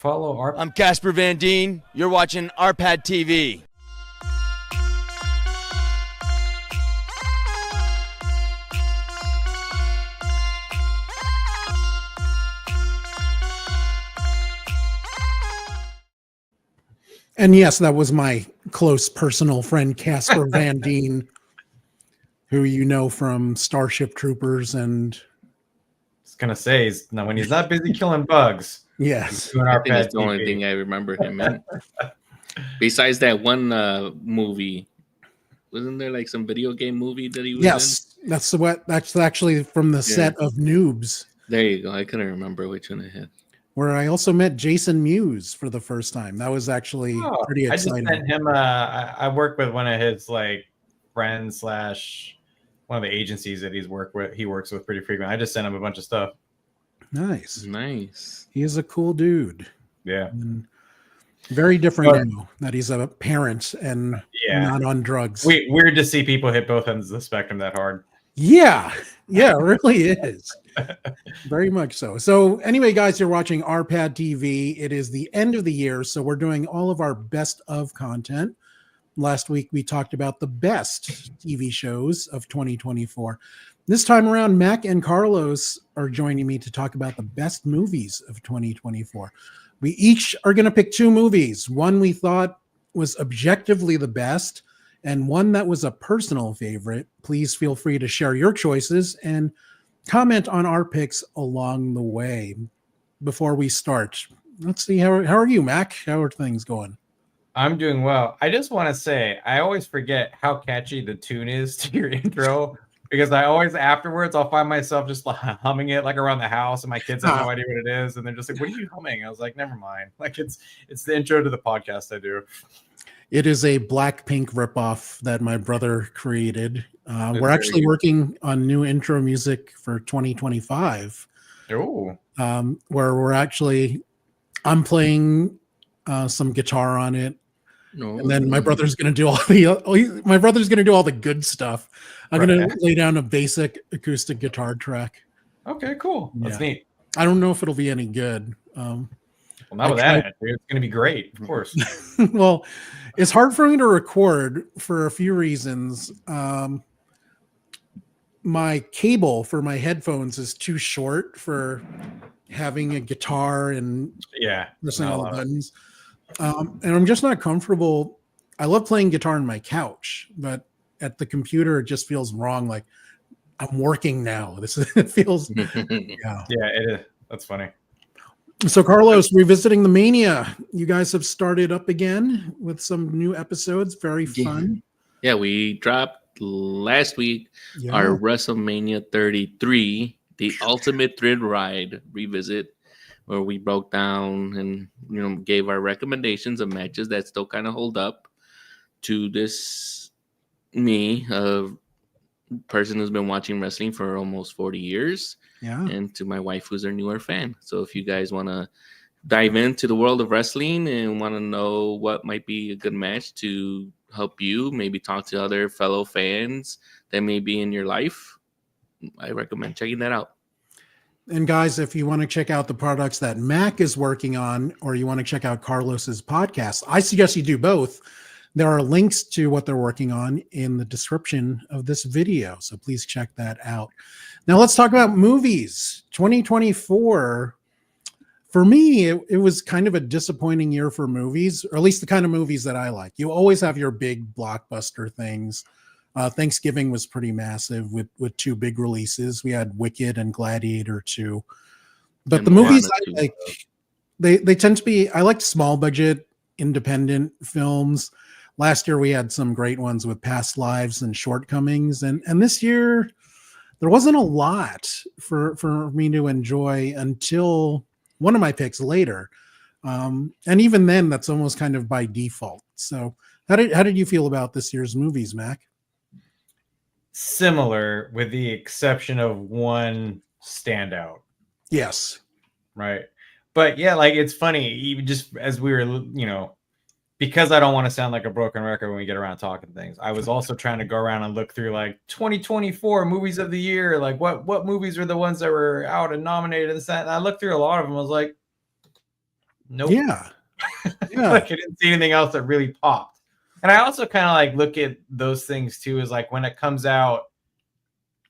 Follow our. I'm Casper Van Dien. You're watching RPadTV. And yes, that was my close personal friend, Casper Van Dien, who you know from Starship Troopers and... I was going to say, when he's not busy killing bugs. Yes. I think that's the only thing I remember him in. Besides that one movie. Wasn't there like some video game movie that he was in? Yes, that's actually from the set of Noobs. There you go. I couldn't remember which one I had. Where I also met Jason Mewes for the first time. That was actually pretty exciting. I just met him. I work with one of his friends / one of the agencies that he works with pretty frequently. I just sent him a bunch of stuff. Nice. He is a cool dude. Yeah. And very different now that he's a parent and not on drugs. Weird to see people hit both ends of the spectrum that hard. Yeah, it really is. Very much so. So anyway, guys, you're watching RPadTV. It is the end of the year, so we're doing all of our best of content. Last week, we talked about the best TV shows of 2024. This time around, Mac and Carlos are joining me to talk about the best movies of 2024. We each are going to pick two movies. One we thought was objectively the best, and one that was a personal favorite. Please feel free to share your choices and comment on our picks along the way. Before we start, let's see, how are you, Mac? How are things going? I'm doing well. I just want to say, I always forget how catchy the tune is to your intro, because I always afterwards I'll find myself just humming it around the house, and my kids have no idea what it is, and they're just like, "What are you humming?" I was like, "Never mind." It's the intro to the podcast I do. It is a Blackpink ripoff that my brother created. We're actually working on new intro music for 2025. Oh, where I'm playing some guitar on it, and then my brother's going to do all the good stuff. I'm going to lay down a basic acoustic guitar track. Okay, cool. That's neat. I don't know if it'll be any good. Well, not with that, it's going to be great, of course. Well, it's hard for me to record for a few reasons. My cable for my headphones is too short for having a guitar and pressing all the buttons. And I'm just not comfortable. I love playing guitar on my couch, but at the computer, it just feels wrong. Like I'm working now. It feels, Yeah, it is. That's funny. So, Carlos, revisiting the Mania, you guys have started up again with some new episodes. Very fun. Yeah, we dropped last week our WrestleMania 33, the Ultimate Thrill Ride revisit, where we broke down and gave our recommendations of matches that still kind of hold up to this a person who's been watching wrestling for almost 40 years. Yeah. And to my wife, who's a newer fan. So if you guys want to dive into the world of wrestling and want to know what might be a good match to help you maybe talk to other fellow fans that may be in your life, I recommend checking that out. And guys, if you want to check out the products that Mac is working on, or you want to check out Carlos's podcast, I suggest you do both. There are links to what they're working on in the description of this video, so please check that out. Now let's talk about movies. 2024, for me, it was kind of a disappointing year for movies, or at least the kind of movies that I like. You always have your big blockbuster things. Thanksgiving was pretty massive with two big releases. We had Wicked and Gladiator 2. But and the movies I like, they tend to be, I like small budget, independent films. Last year we had some great ones with Past Lives and Shortcomings. And this year there wasn't a lot for me to enjoy until one of my picks later. And even then, that's almost kind of by default. So how did you feel about this year's movies, Mac? Similar, with the exception of one standout. Yes. Right. But yeah, it's funny, even just as we were, because I don't want to sound like a broken record when we get around talking things, I was also trying to go around and look through 2024 movies of the year. What movies were the ones that were out and nominated and that. And I looked through a lot of them. I was like, Nope. Yeah. Yeah. Like I didn't see anything else that really popped. And I also kind of like look at those things too, is like when it comes out,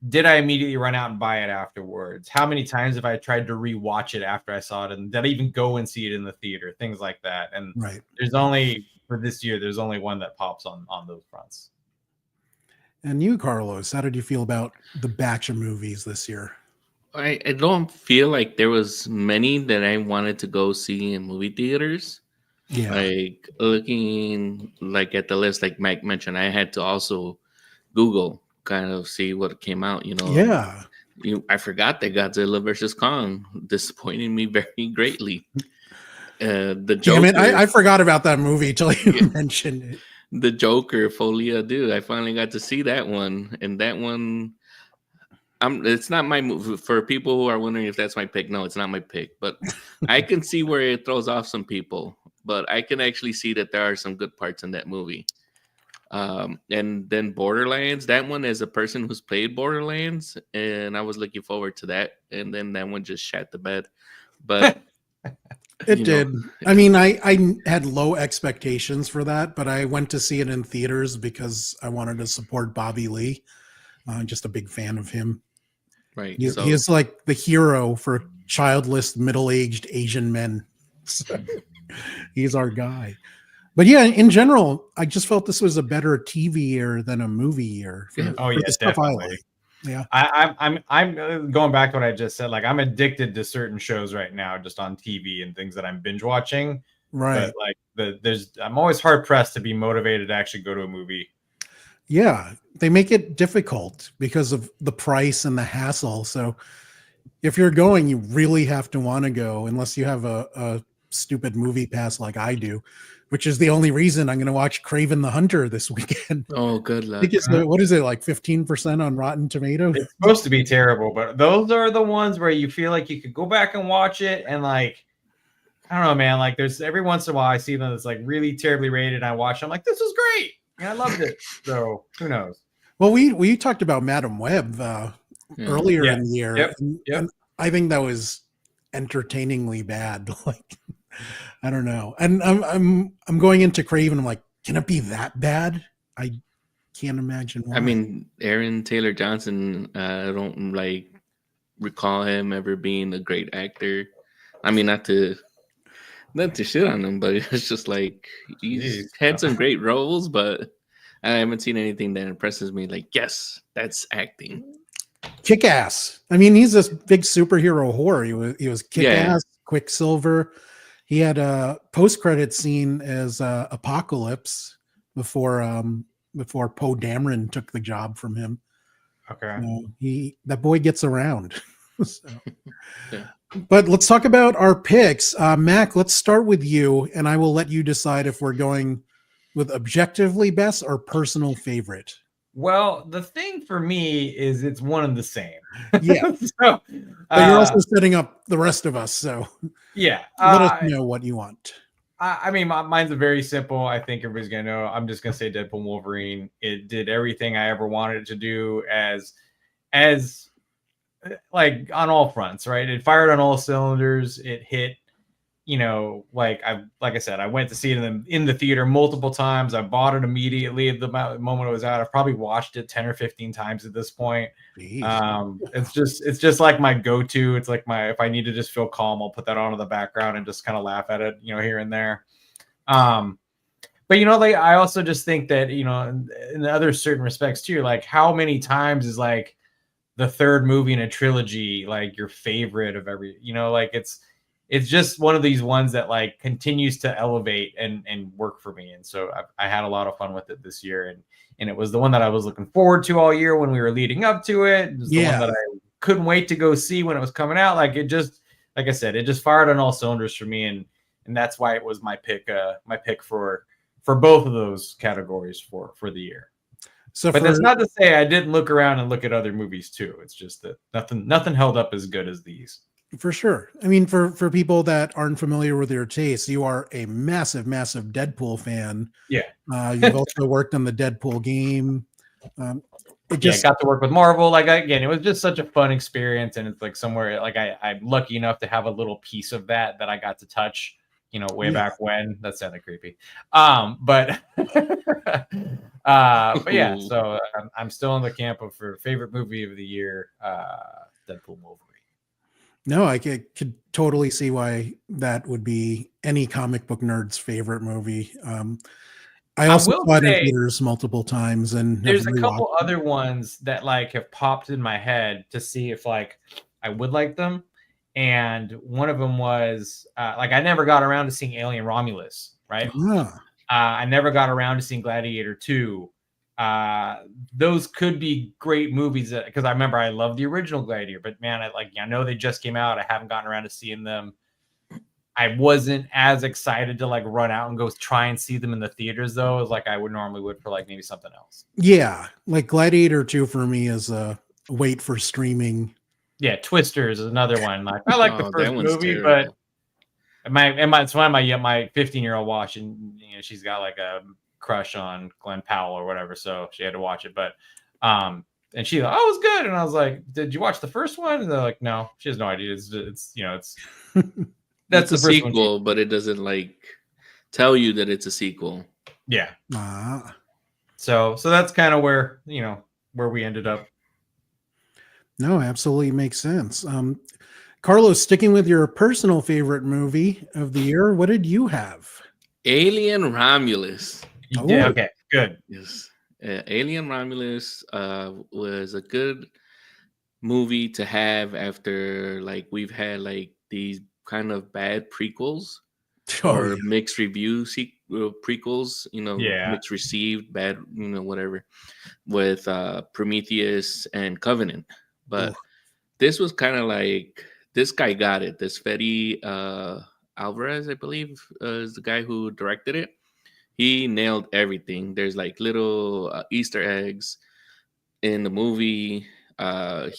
did I immediately run out and buy it afterwards? How many times have I tried to rewatch it after I saw it? And did I even go and see it in the theater? Things like that. And Right. there's only, for this year, there's only one that pops on those fronts. And you, Carlos, how did you feel about the batch of movies this year? I don't feel like there was many that I wanted to go see in movie theaters. Yeah. Like looking like at the list, like Mike mentioned, I had to also Google kind of see what came out. Yeah. I forgot that Godzilla versus Kong disappointed me very greatly. The Joker, Damn it, I forgot about that movie till you mentioned it. The Joker, Folia, dude. I finally got to see that one, and that one. It's not my movie. For people who are wondering if that's my pick, no, it's not my pick. But I can see where it throws off some people. But I can actually see that there are some good parts in that movie. And then Borderlands, that one as a person who's played Borderlands, and I was looking forward to that. And then that one just shat the bed. But it did. I mean, I had low expectations for that, but I went to see it in theaters because I wanted to support Bobby Lee. I'm just a big fan of him. Right. He is like the hero for childless, middle-aged Asian men. So, he's our guy. But yeah, in general, I just felt this was a better TV year than a movie year. For the stuff I like. Yeah. I'm going back to what I just said. Like I'm addicted to certain shows right now, just on TV and things that I'm binge watching. Right. But like I'm always hard pressed to be motivated to actually go to a movie. Yeah, they make it difficult because of the price and the hassle. So if you're going, you really have to want to go, unless you have a stupid movie pass like I do, which is the only reason I'm going to watch Kraven the Hunter this weekend. Oh, good luck. I think it's what is it, like 15% on Rotten Tomatoes? It's supposed to be terrible, but those are the ones where you feel like you could go back and watch it, and like, I don't know, man. Like there's every once in a while I see them that's like really terribly rated, and I watch. I'm like, this is great. I loved it. So who knows? Well, we talked about Madam Web earlier in the year. Yep. And I think that was entertainingly bad. Like, I don't know. And I'm going into Kraven. I'm like, can it be that bad? I can't imagine why. I mean, Aaron Taylor Johnson, I don't like recall him ever being a great actor. I mean, not to shit on him, but it's just like he's had some great roles, but I haven't seen anything that impresses me. Like, yes, that's acting. Kick-Ass. I mean, he's this big superhero whore. He was Kick-Ass, Quicksilver. He had a post-credit scene as Apocalypse before Poe Dameron took the job from him. Okay. That boy gets around. So. Yeah. But let's talk about our picks. Mac, let's start with you, and I will let you decide if we're going with objectively best or personal favorite. Well, the thing for me is it's one and the same. Yeah. But you're also setting up the rest of us, so yeah. Let us know what you want. I mean, mine's a very simple. I think everybody's gonna know. I'm just gonna say Deadpool Wolverine. It did everything I ever wanted it to do, as like on all fronts, right? It fired on all cylinders. It hit, like I said, I went to see it in the theater multiple times. I bought it immediately at the moment it was out. I've probably watched it 10 or 15 times at this point. It's just like my go-to. It's like if I need to just feel calm, I'll put that on in the background and just kind of laugh at it, here and there. But like I also just think that, in other certain respects too, like how many times is like the third movie in a trilogy like your favorite of every, like it's just one of these ones that like continues to elevate and work for me. And so I had a lot of fun with it this year, and it was the one that I was looking forward to all year when we were leading up to it. It was the one that I couldn't wait to go see when it was coming out. Like like I said, it just fired on all cylinders for me, and that's why it was my pick for both of those categories for the year. So, but that's not to say I didn't look around and look at other movies too. It's just that nothing held up as good as these. For sure. I mean, for people that aren't familiar with your taste, you are a massive, massive Deadpool fan. Yeah. You've also worked on the Deadpool game. I got to work with Marvel. Like again, it was just such a fun experience, and it's like somewhere like I'm lucky enough to have a little piece of that I got to touch way back when. That sounded creepy. But yeah, so I'm still in the camp of for favorite movie of the year, Deadpool Wolverine. No, I could totally see why that would be any comic book nerd's favorite movie. I also will saw it in say theaters multiple times, and there's a couple other ones that like have popped in my head to see if like I would like them. And one of them was like I never got around to seeing Alien Romulus, right? I never got around to seeing Gladiator 2. Those could be great movies because I remember I loved the original Gladiator, but man, I know they just came out. I haven't gotten around to seeing them. I wasn't as excited to like run out and go try and see them in the theaters though, as like I would normally would for like maybe something else. Yeah, like Gladiator 2 for me is a wait for streaming. Yeah, Twisters is another one. Like I like the first movie, terrible. But it's one of my 15-year-old watching. She's got like a crush on Glenn Powell or whatever, so she had to watch it. But and she thought, oh, it was good, and I was like, did you watch the first one? And they're like, no, she has no idea. It's that's the sequel, but it doesn't like tell you that it's a sequel. Yeah. So that's kind of where we ended up. No, absolutely makes sense. Carlos, sticking with your personal favorite movie of the year, what did you have? Alien Romulus. Yeah. Okay. Good. Yes. Alien Romulus was a good movie to have after like we've had like these kind of bad prequels or mixed review prequels, mixed received, bad, whatever, with Prometheus and Covenant. But this was kind of like this guy got it. This Fede Alvarez, I believe, is the guy who directed it. He nailed everything. There's like little Easter eggs in the movie.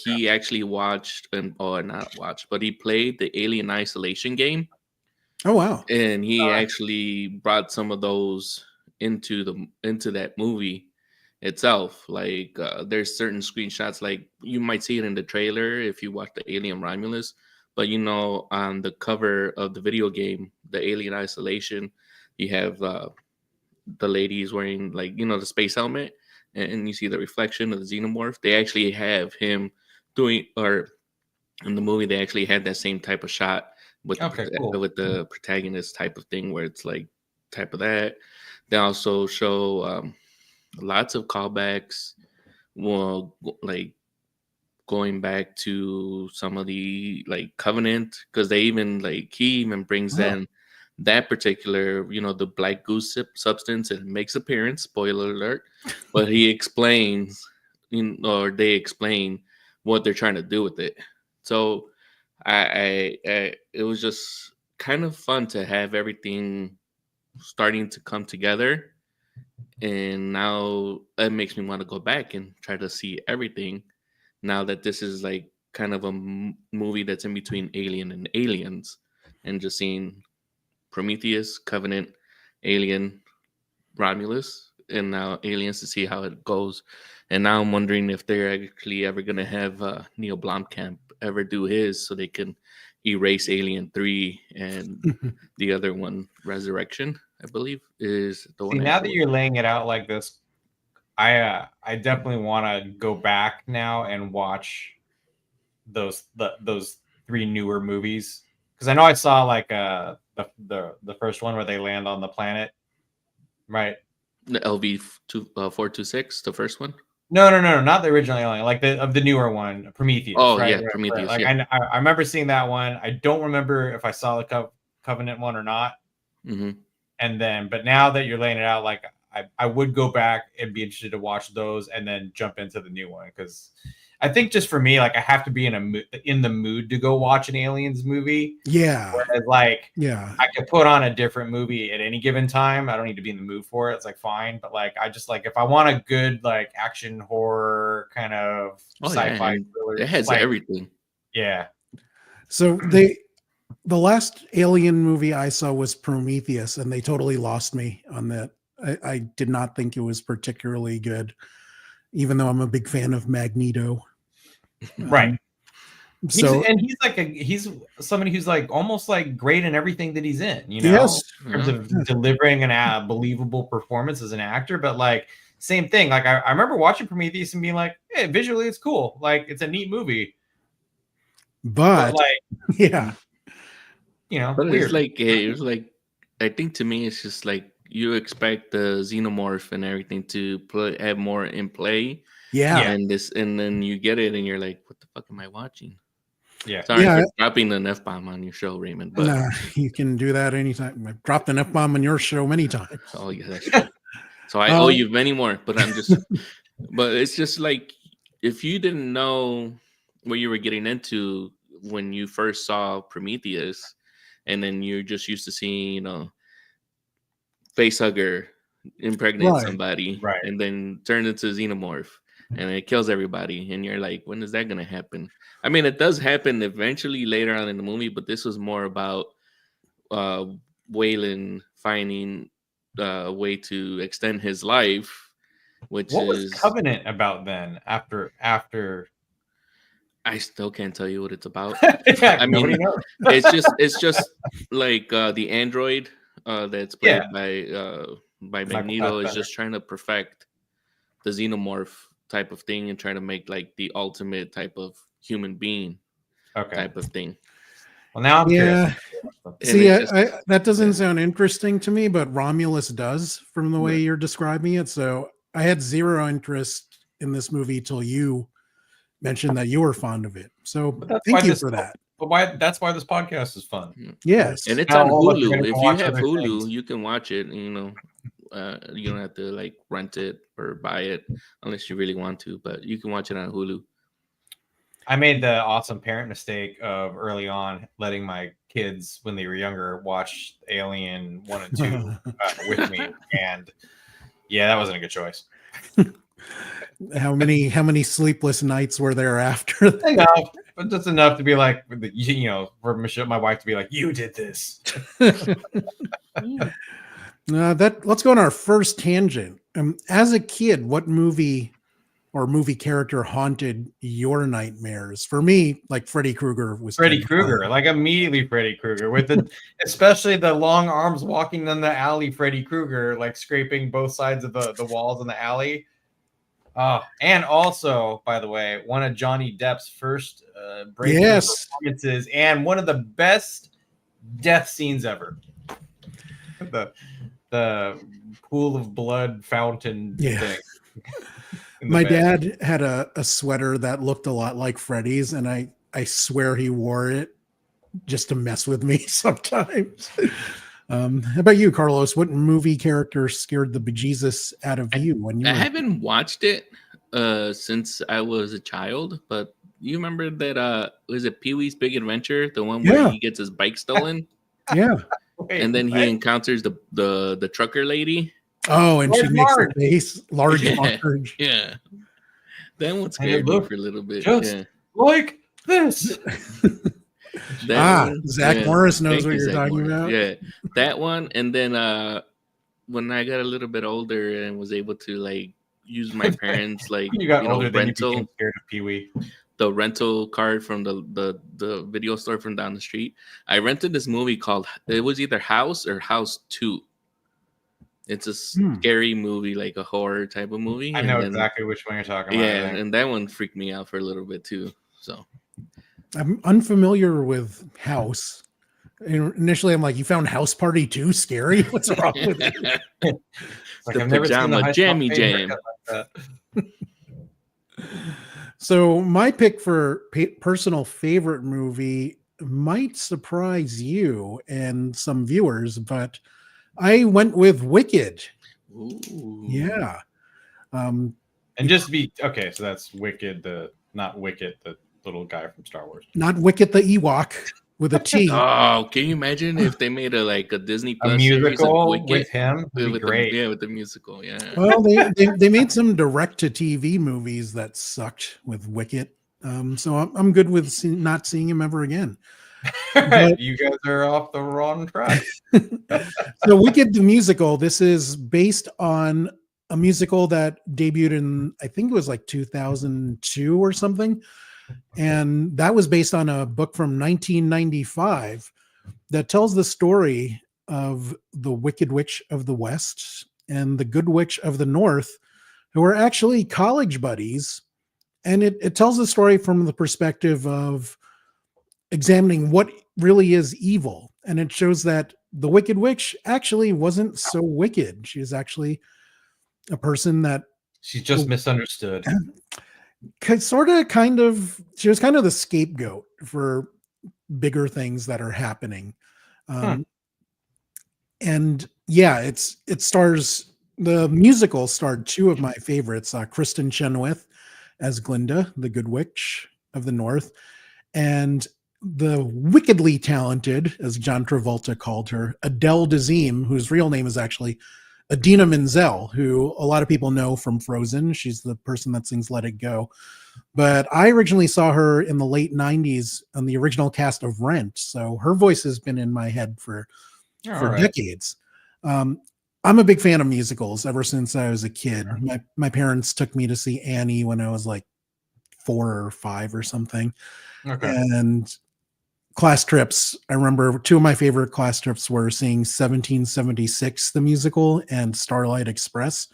He actually but he played the Alien Isolation game. Oh wow! And he actually brought some of those into that movie itself. Like there's certain screenshots, like you might see it in the trailer if you watch the Alien Romulus, but on the cover of the video game, the Alien Isolation, you have the ladies wearing like the space helmet, and you see the reflection of the xenomorph. They actually have him doing, or in the movie they actually had that same type of shot with with the protagonist type of thing, where it's like type of that. They also show lots of callbacks, well, like going back to some of the like Covenant, because they even like he even brings in that particular, the black goose substance, and makes appearance, spoiler alert, but he explains, or they explain what they're trying to do with it. So I it was just kind of fun to have everything starting to come together, and now it makes me want to go back and try to see everything, now that this is like kind of a movie that's in between Alien and Aliens, and just seeing Prometheus, Covenant, Alien, Romulus, and now Aliens, to see how it goes. And now I'm wondering if they're actually ever going to have Neil Blomkamp ever do his, so they can erase Alien 3 and the other one, Resurrection, I believe, is the one. Now that you're laying it out like this, I definitely want to go back now and watch those three newer movies, because I know I saw like the first one where they land on the planet, right? The LV-426, the first one. No, not the original Alien, like the newer one, Prometheus. Oh, right? yeah, Prometheus. Like yeah. I remember seeing that one. I don't remember if I saw the Covenant one or not. Mm-hmm. And then, but now that you're laying it out, like I would go back and be interested to watch those and then jump into the new one, because I think just for me, like I have to be in the mood to go watch an Aliens movie. Yeah. Whereas I could put on a different movie at any given time. I don't need to be in the mood for it. It's like fine. But like I just like if I want a good like action horror kind of sci-fi thriller, it has everything. Yeah. So the last Alien movie I saw was Prometheus, and they totally lost me on that. I did not think it was particularly good, even though I'm a big fan of Magneto. Right. So he's somebody who's like almost like great in everything that he's in, yes, in terms of delivering a believable performance as an actor. But like same thing, like I remember watching Prometheus and being like, hey, visually it's cool, like it's a neat movie, but like yeah, But weird. it was like I think to me it's just like you expect the xenomorph and everything to have more in play. yeah. And then you get it and you're like, what the fuck am I watching? Yeah. Sorry for dropping an F-bomb on your show, Raymond. But nah, you can do that anytime. I've dropped an F-bomb on your show many times. Oh yeah, that's true. So I owe you many more, but I'm just but it's just like if you didn't know what you were getting into when you first saw Prometheus, and then you're just used to seeing, facehugger impregnate somebody, and then turn into a xenomorph, and it kills everybody, and you're like, when is that gonna happen? I mean, it does happen eventually later on in the movie, but this was more about Wayland finding a way to extend his life. What was Covenant about then? After I still can't tell you what it's about. Yeah, I mean, it's just like the android that's played by Magneto is just trying to perfect the xenomorph type of thing and trying to make like the ultimate type of human being type of thing. Well, now I'm curious. See, that doesn't sound interesting to me, but Romulus does from the way you're describing it. So I had zero interest in this movie till you mentioned that you were fond of it. So thank you for that. But that's why this podcast is fun. Yes. And it's on Hulu. If you have Hulu, you can watch it. You don't have to like rent it or buy it unless you really want to, but you can watch it on Hulu. I made the awesome parent mistake of early on letting my kids, when they were younger, watch Alien 1 and 2 with me. And yeah, that wasn't a good choice. How many sleepless nights were there after that? Enough, but just enough to be like, for Michelle, my wife, to be like, you did this. Let's go on our first tangent. As a kid, what movie or movie character haunted your nightmares? For me, like Freddy Krueger was Freddy Krueger, like immediately Freddy Krueger, with especially the long arms walking down the alley. Freddy Krueger, like scraping both sides of the walls in the alley. And also, by the way, one of Johnny Depp's first breaking performances, and one of the best death scenes ever. The pool of blood fountain thing. My dad had a sweater that looked a lot like Freddy's, and I swear he wore it just to mess with me sometimes. How about you, Carlos? What movie character scared the bejesus out of you when you? I haven't watched it since I was a child, but you remember that was it Pee-wee's Big Adventure, the one where he gets his bike stolen? Yeah. And then he encounters the trucker lady. Oh, and she makes the face large. Yeah. That one scared me for a little bit. Just like this. Zach Morris knows what you're talking about. Yeah, that one. And then when I got a little bit older and was able to like use my parents like older, rental, you became scared of Pee-wee. The rental card from the video store from down the street. I rented this movie called, it was either House or House 2. It's a scary movie, like a horror type of movie. I know exactly which one you're talking about. Yeah, and that one freaked me out for a little bit too. So I'm unfamiliar with House. And initially, I'm like, you found House Party 2 scary? What's wrong with it? Like, the pajama jammy jam. So my pick for personal favorite movie might surprise you and some viewers, but I went with Wicked. Ooh. Yeah. And just to be okay, so that's Wicked, not Wicket, the little guy from Star Wars. Not Wicket the Ewok with a T. Oh, can you imagine if they made a Disney Plus musical with him? That'd be great. With the musical, yeah. Well, they made some direct-to-TV movies that sucked with Wicket. So I'm good with not seeing him ever again. But, you guys are off the wrong track. So Wicked the musical, this is based on a musical that debuted in, I think it was like 2002 or something. And that was based on a book from 1995 that tells the story of the Wicked Witch of the West and the Good Witch of the North, who are actually college buddies. And it tells the story from the perspective of examining what really is evil. And it shows that the Wicked Witch actually wasn't so wicked. She was actually a person that She's just misunderstood. She was kind of the scapegoat for bigger things that are happening. And yeah, it stars, the musical starred two of my favorites, Kristen Chenoweth as Glinda, the Good Witch of the North, and the wickedly talented, as John Travolta called her, Adele Dazeem, whose real name is actually Idina Menzel, who a lot of people know from Frozen. She's the person that sings Let It Go. But I originally saw her in the late 90s on the original cast of Rent. So her voice has been in my head for decades. I'm a big fan of musicals ever since I was a kid. My parents took me to see Annie when I was like 4 or 5 or something. Okay. And class trips, I remember two of my favorite class trips were seeing 1776, the musical, and Starlight Express.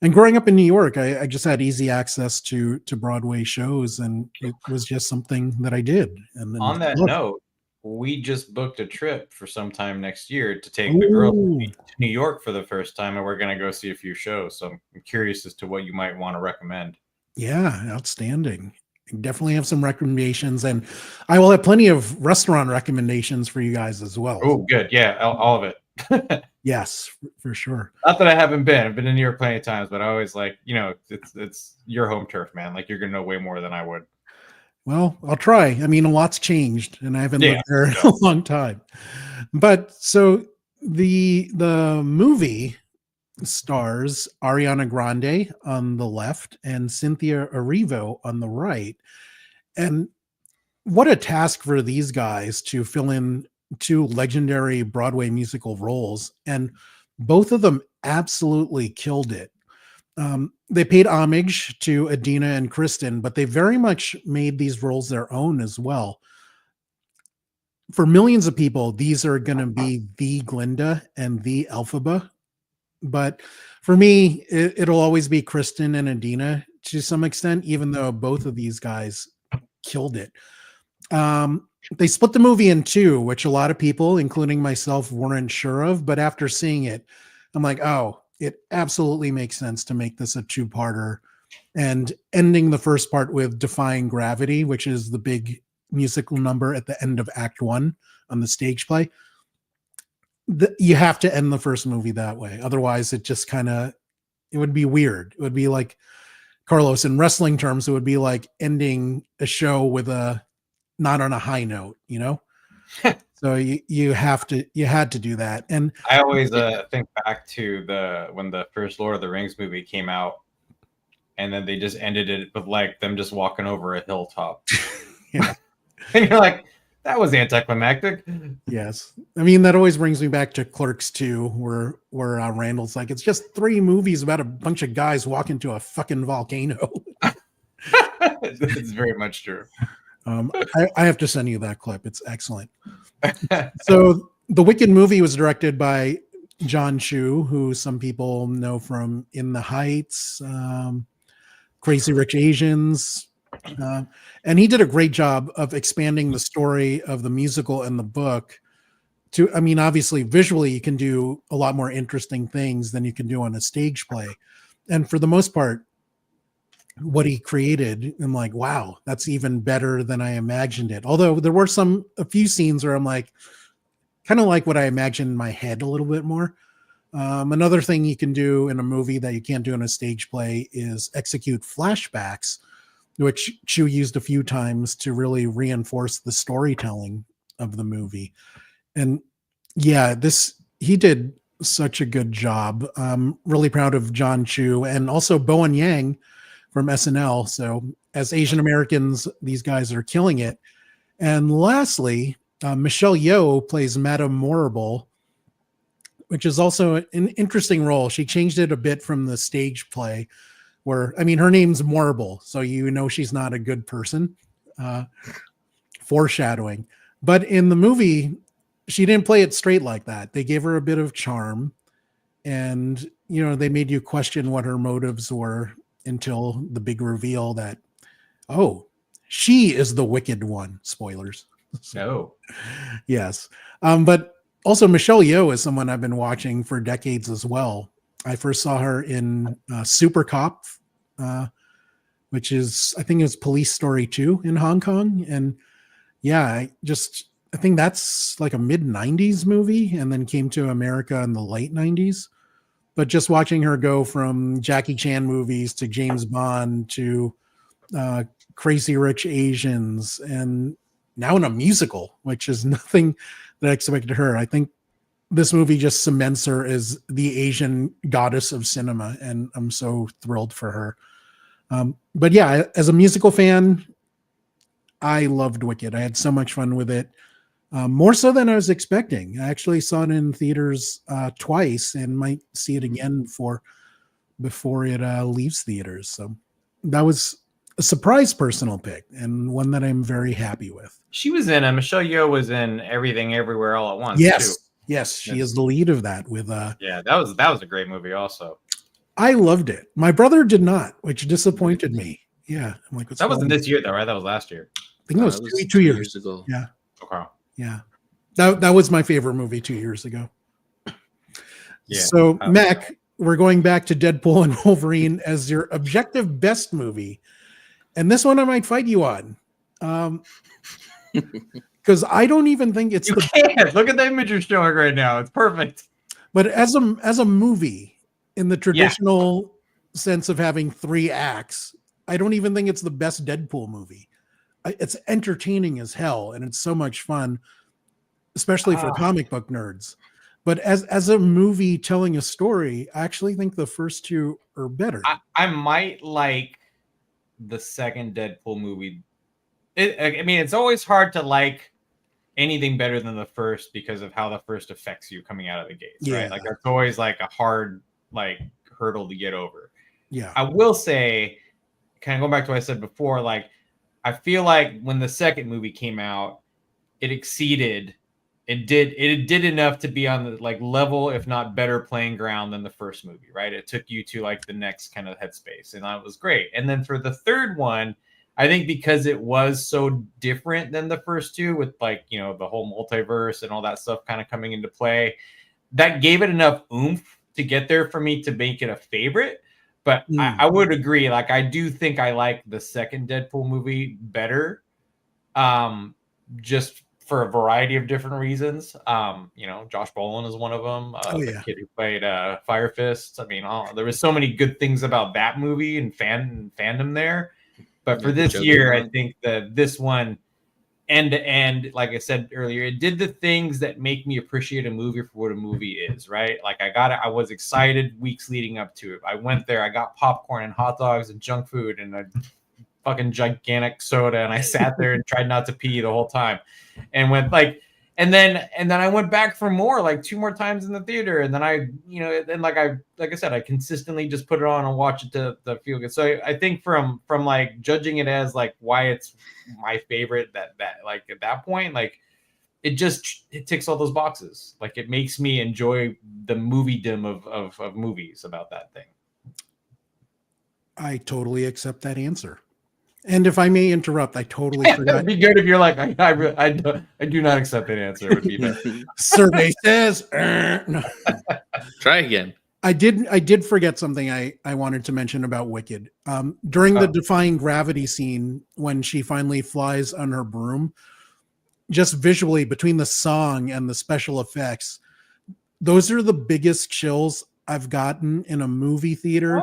And growing up in New York, I just had easy access to Broadway shows, and it was just something that I did. And on that note, we just booked a trip for sometime next year to take the girls to New York for the first time, and we're going to go see a few shows. So I'm curious as to what you might want to recommend. Yeah, outstanding. Definitely have some recommendations, and I will have plenty of restaurant recommendations for you guys as well. Oh, good. Yeah, all of it. Yes, for sure. Not that I haven't been. I've been in New York plenty of times, but I always like, it's your home turf, man. Like, you're going to know way more than I would. Well, I'll try. I mean, a lot's changed, and I haven't lived there in a long time. But so the movie stars Ariana Grande on the left and Cynthia Erivo on the right. And what a task for these guys to fill in two legendary Broadway musical roles. And both of them absolutely killed it. They paid homage to Idina and Kristen, but they very much made these roles their own as well. For millions of people, these are going to be the Glinda and the Elphaba. But for me, it'll always be Kristen and Idina to some extent, even though both of these guys killed it. They split the movie in two, which a lot of people, including myself, weren't sure of. But after seeing it, I'm like, oh, it absolutely makes sense to make this a two-parter, and ending the first part with Defying Gravity, which is the big musical number at the end of Act 1 on the stage play. You have to end the first movie that way. Otherwise, it just it would be weird. It would be like, Carlos, in wrestling terms, it would be like ending a show with not on a high note, So you had to do that. And I always think back to when the first Lord of the Rings movie came out, and then they just ended it with like them just walking over a hilltop. Yeah. And you're like, that was anticlimactic. Yes. I mean, that always brings me back to Clerks 2, where Randall's like, it's just 3 movies about a bunch of guys walking to a fucking volcano. It's very much true. I have to send you that clip. It's excellent. So the Wicked movie was directed by John Chu, who some people know from In the Heights, Crazy Rich Asians. And he did a great job of expanding the story of the musical and the book to, I mean, obviously visually you can do a lot more interesting things than you can do on a stage play. And for the most part, what he created, I'm like, wow, that's even better than I imagined it. Although there were a few scenes where I'm like, kind of like what I imagined in my head a little bit more. Another thing you can do in a movie that you can't do in a stage play is execute flashbacks, which Chu used a few times to really reinforce the storytelling of the movie. And yeah, he did such a good job. I'm really proud of John Chu and also Bowen Yang from SNL. So as Asian Americans, these guys are killing it. And lastly, Michelle Yeoh plays Madame Morrible, which is also an interesting role. She changed it a bit from the stage play where, I mean, her name's Morrible, so she's not a good person. foreshadowing. But in the movie, she didn't play it straight like that. They gave her a bit of charm, and they made you question what her motives were until the big reveal that, oh, she is the wicked one. Spoilers. No. Yes. But also Michelle Yeoh is someone I've been watching for decades as well. I first saw her in Super Cop, which is, I think it was Police Story 2 in Hong Kong. And yeah, I think that's like a mid-90s movie, and then came to America in the late 90s. But just watching her go from Jackie Chan movies to James Bond to Crazy Rich Asians, and now in a musical, which is nothing that I expected her. I think this movie just cements her as the Asian goddess of cinema, and I'm so thrilled for her. But yeah, as a musical fan, I loved Wicked. I had so much fun with it. More so than I was expecting. I actually saw it in theaters twice, and might see it again before it leaves theaters. So that was a surprise personal pick, and one that I'm very happy with. She was in Michelle Yeoh was in Everything Everywhere All at Once. Yes, too. yes, she is the lead of that. With yeah, that was a great movie. Also, I loved it. My brother did not, which disappointed me. Yeah, I'm like, that wasn't this year though, right? That was last year. I think it was, 2 years ago. Yeah. Okay. Yeah, that was my favorite movie 2 years ago. Yeah. So Mac, we're going back to Deadpool and Wolverine as your objective best movie, and this one I might fight you on, because I don't even think it's. You can't look at the image you're showing right now. It's perfect. But as a movie, in the traditional sense of having 3 acts, I don't even think it's the best Deadpool movie. It's entertaining as hell, and it's so much fun, especially for comic book nerds. But as a movie telling a story, I actually think the first 2 are better. I might like the second Deadpool movie. I mean, it's always hard to like anything better than the first because of how the first affects you coming out of the gates, right? Like that's always like a hard hurdle to get over. Yeah. I will say, kind of going back to what I said before, I feel like when the second movie came out, it exceeded. It did enough to be on the level, if not better, playing ground than the first movie, right? It took you to the next kind of headspace, and that was great. And then for the third one, I think because it was so different than the first 2, with the whole multiverse and all that stuff kind of coming into play, that gave it enough oomph to get there for me to make it a favorite. But I would agree. I do think I like the second Deadpool movie better, just for a variety of different reasons. Josh Brolin is one of them. The kid who played Fire Fist. I mean, there was so many good things about that movie and fandom there. But for this year, I think that this one, end to end, like I said earlier, it did the things that make me appreciate a movie for what a movie is, right? I was excited weeks leading up to it. I went there, I got popcorn and hot dogs and junk food and a fucking gigantic soda, and I sat there and tried not to pee the whole time, and went and then I went back for more, 2 more times in the theater, and then I said, I consistently just put it on and watch it to feel good. So I think from judging it as why it's my favorite, that at that point, it ticks all those boxes. It makes me enjoy the moviedom of movies about that thing. I totally accept that answer. And if I may interrupt, I totally forgot. It'd be good if you're I do not accept that answer. It would be better. Survey says, no. Try again. I did forget something I wanted to mention about Wicked. During the Defying Gravity scene, when she finally flies on her broom, just visually between the song and the special effects, those are the biggest chills I've gotten in a movie theater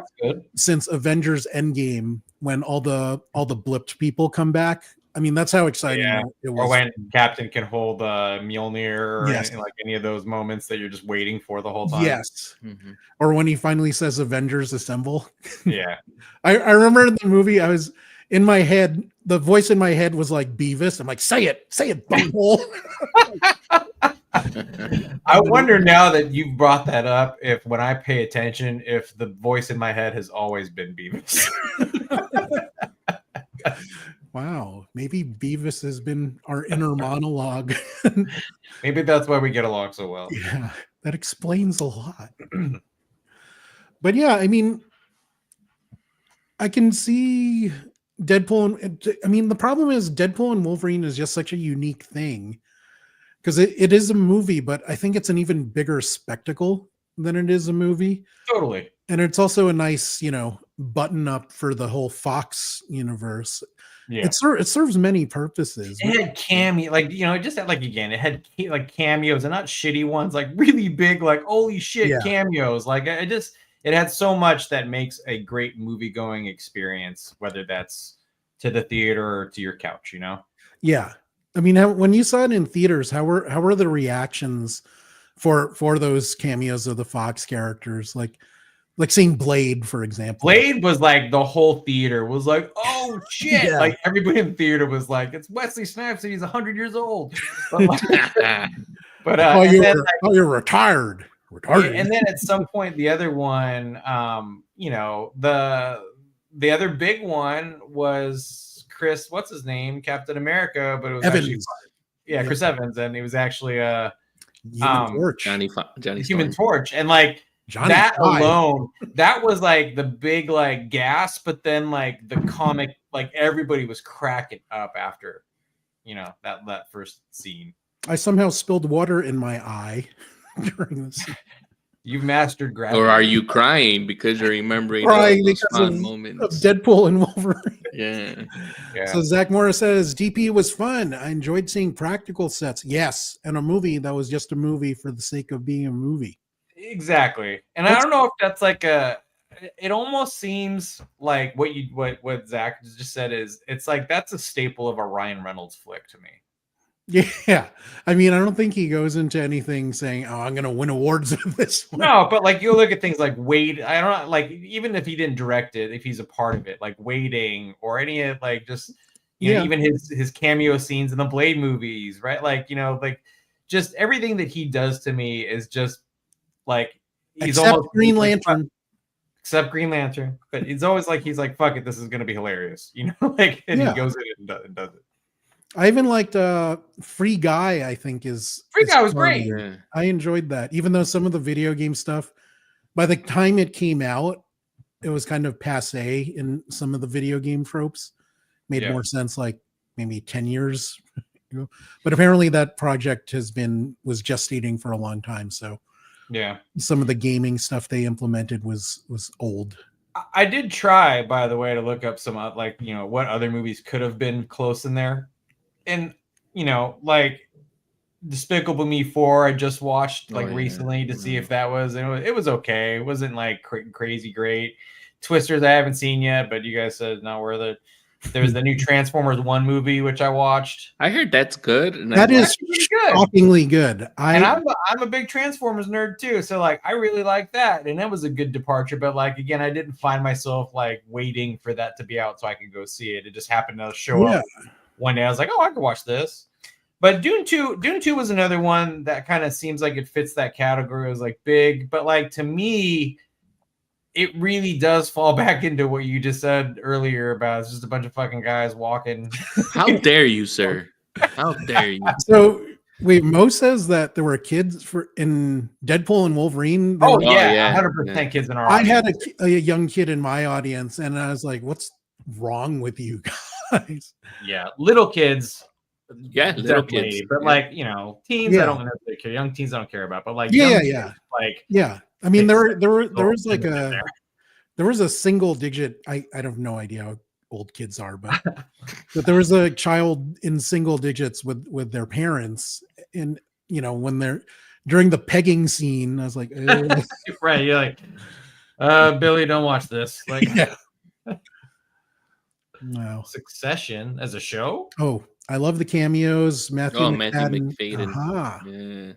since Avengers Endgame, when all the blipped people come back. I mean, that's how exciting it was. Or when Captain can hold Mjolnir, or any of those moments that you're just waiting for the whole time. Yes. Mm-hmm. Or when he finally says Avengers Assemble. Yeah. I remember in the movie, I was in my head, the voice in my head was like Beavis. I'm like, say it, bunghole. I wonder now that you've brought that up, if when I pay attention, if the voice in my head has always been Beavis. Wow, maybe Beavis has been our inner monologue. Maybe that's why we get along so well. Yeah, that explains a lot. But yeah, I mean, I can see Deadpool. I mean, the problem is Deadpool and Wolverine is just such a unique thing because it is a movie, but I think it's an even bigger spectacle than it is a movie. Totally. And it's also a nice, button up for the whole Fox universe. Yeah. It serves many purposes. It had cameo, like, it just had, like, again, it had like cameos and not shitty ones, like really big, like, holy shit, cameos. Like, it had so much that makes a great movie going experience, whether that's to the theater or to your couch, Yeah. I mean, when you saw it in theaters, how were the reactions for those cameos of the Fox characters? Like seeing Blade, for example. Blade was like, the whole theater was like, oh shit. Yeah. Like, everybody in the theater was like, it's Wesley Snipes and he's 100 years old. But, you're retired. Retarded. And then at some point, the other one, the other big one was Chris, what's his name? Captain America, but it was Evans. Chris Evans, and he was actually Human Torch. Johnny Human Torch, and like Johnny that Five. alone, that was like the big like gasp. But then like the comic, like everybody was cracking up after, that first scene. I somehow spilled water in my eye during this. You've mastered gravity. Or are you crying because you're remembering those fun moments of Deadpool and Wolverine? Yeah. So Zach Morris says DP was fun. I enjoyed seeing practical sets. Yes, and a movie that was just a movie for the sake of being a movie. Exactly. And I don't know if that's like it almost seems like what Zach just said is, it's like that's a staple of a Ryan Reynolds flick to me. Yeah. I mean, I don't think he goes into anything saying, oh, I'm going to win awards with this one. No, but like you look at things like Wade, I don't know, like even if he didn't direct it, if he's a part of it, like Waiting or any of like just, even his cameo scenes in the Blade movies, right? Like, like just everything that he does to me is just like, he's except almost Green Lantern. Except Green Lantern. But it's always like, he's like, fuck it, this is going to be hilarious, like, and he goes in and does it. I even liked Free Guy, I think Free Guy was great. Yeah. I enjoyed that. Even though some of the video game stuff, by the time it came out, it was kind of passe in some of the video game tropes. Made more sense like maybe 10 years ago. But apparently that project was gestating for a long time. So yeah, some of the gaming stuff they implemented was old. I did try, by the way, to look up some what other movies could have been close in there. And, like Despicable Me 4, I just watched recently to see if that was, it was okay. It wasn't like crazy great. Twisters, I haven't seen yet, but you guys said not worth it. There's the new Transformers 1 movie, which I watched. I heard that's good. And that is shockingly good. I'm a big Transformers nerd too. So like, I really like that. And that was a good departure. But like, again, I didn't find myself like waiting for that to be out so I could go see it. It just happened to show up one day. I was like, oh, I could watch this. But Dune 2 was another one that kind of seems like it fits that category. It was like big, but like to me, it really does fall back into what you just said earlier about it's just a bunch of fucking guys walking. How dare you, sir? How dare you? So wait, Mo says that there were kids in Deadpool and Wolverine. 100% kids in our audience. I had a young kid in my audience, and I was like, "What's wrong with you guys?" Yeah, little kids. Yeah, little kids. But like, teens, I don't necessarily care. Young teens I don't care about. But like, kids, I mean, there was like there was a single digit. I have no idea how old kids are, but there was a child in single digits with their parents, and when they're during the pegging scene, I was like, right, you're like, Billy, don't watch this. Like, no. Succession as a show. Oh, I love the cameos. Matthew McFadden. Yeah.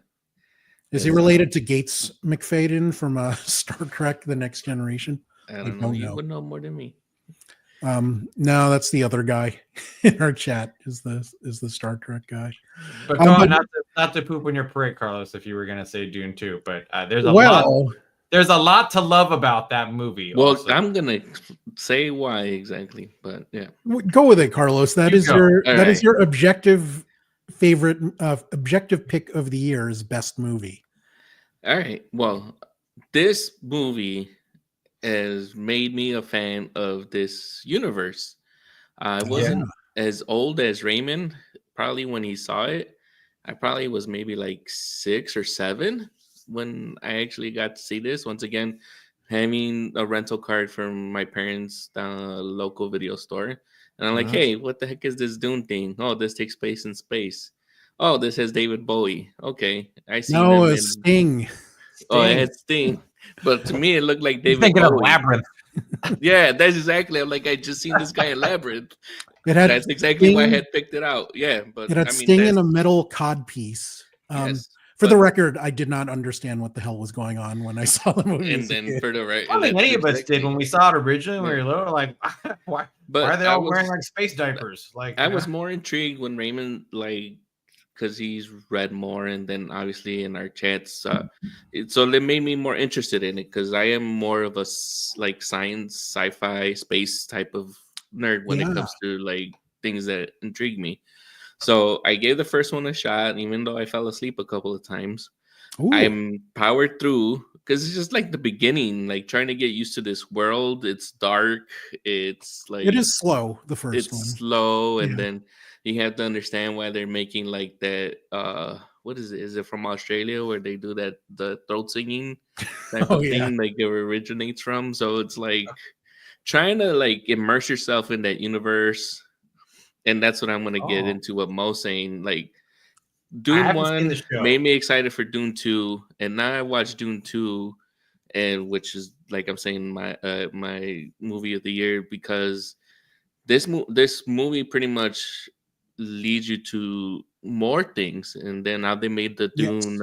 Is he related to Gates McFadden from Star Trek: The Next Generation? I don't know. You would know more than me. No, that's the other guy in our chat. Is the Star Trek guy? But not to poop on your parade, Carlos. If you were going to say Dune 2, but there's a lot. there's a lot to love about that movie. Well, also. I'm gonna say why exactly, but yeah, Go with it, Carlos. That is your objective favorite, objective pick of the year's best movie. All right. Well, this movie has made me a fan of this universe. I wasn't as old as Raymond. Probably when he saw it, I probably was maybe like 6 or 7 when I actually got to see this. Once again, having a rental card from my parents down a local video store. And I'm like, hey, what the heck is this Dune thing? Oh, this takes place in space. Oh, this has David Bowie. Okay. I see him in Sting. Oh, it had Sting. But to me, it looked like David thinking Bowie. Of Labyrinth. Yeah, that's exactly. I'm like, I just seen this guy in Labyrinth. That's exactly Sting, why I had picked it out. Yeah, but it had Sting in a metal cod piece. Yes. For the record, I did not understand what the hell was going on when I saw the movie. And then for the right, I think any of us did when we saw it originally. When we were little, like, why are they all wearing like space diapers? Like, I was more intrigued when Raymond, like, because he's read more, and then obviously in our chats, so it made me more interested in it because I am more of a like science, sci-fi, space type of nerd when it comes to like things that intrigue me. So I gave the first one a shot, even though I fell asleep a couple of times. Ooh. I'm powered through because it's just like the beginning, like trying to get used to this world. It's dark. It's like it is slow. The first one, it's slow, and then you have to understand why they're making like that. What is it? Is it from Australia where they do that the throat singing type of thing, like it originates from? So it's like trying to like immerse yourself in that universe. And that's what I'm going to get into what Mo's saying. Like, Dune 1 made me excited for Dune 2. And now I watched Dune 2, and which is, like I'm saying, my my movie of the year, because this movie pretty much leads you to more things. And then now they made the Dune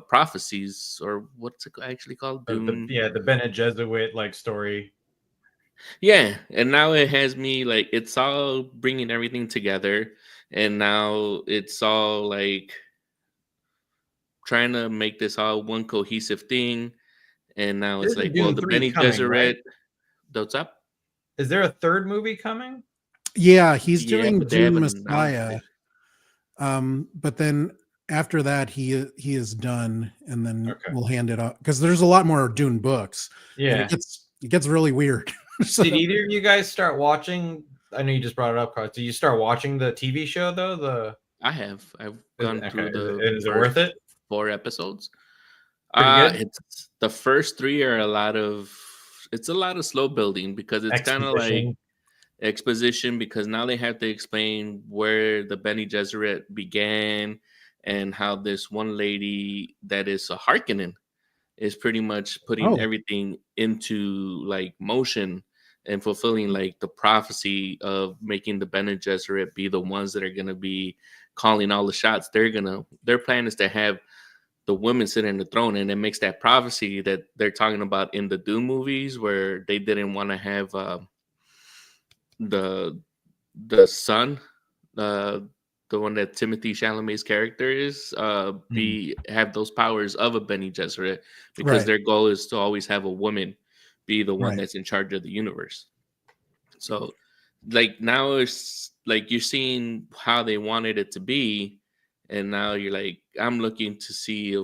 prophecies, or what's it actually called? Dune. The Bene Gesserit like story. Yeah, and now it has me like it's all bringing everything together, and now it's all like trying to make this all one cohesive thing. And now it's like, well, the Bene Gesserit. Right? What's up? Is there a third movie coming? Yeah, he's doing Dune Messiah. But then after that, he is done, and then we'll hand it off because there's a lot more Dune books. Yeah, it gets really weird. So, did either of you guys start watching? I know you just brought it up, Carl. Did you start watching the TV show though? I've gone through is it worth it? 4 episodes. It's the first 3 are a lot of slow building because it's kind of like exposition, because now they have to explain where the Bene Gesserit began and how this one lady that is a Harkonnen is pretty much putting everything into like motion and fulfilling like the prophecy of making the Bene Gesserit be the ones that are going to be calling all the shots. Their plan is to have the women sit in the throne, and it makes that prophecy that they're talking about in the Dune movies, where they didn't want to have the son, the one that Timothée Chalamet's character is, have those powers of a Bene Gesserit, because their goal is to always have a woman be the one that's in charge of the universe. So, like, now it's like you're seeing how they wanted it to be, and now you're like, I'm looking to see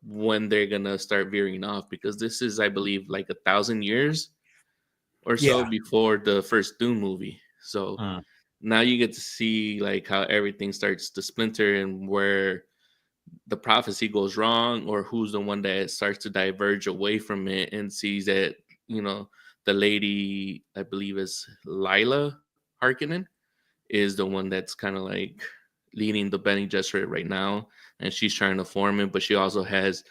when they're gonna start veering off, because this is, I believe, like 1,000 years or so before the first Dune movie. So now you get to see like how everything starts to splinter and where the prophecy goes wrong, or who's the one that starts to diverge away from it and sees that, the lady, I believe is Lila Harkonnen, is the one that's kind of like leading the Bene Gesserit right now, and she's trying to form it, but she also has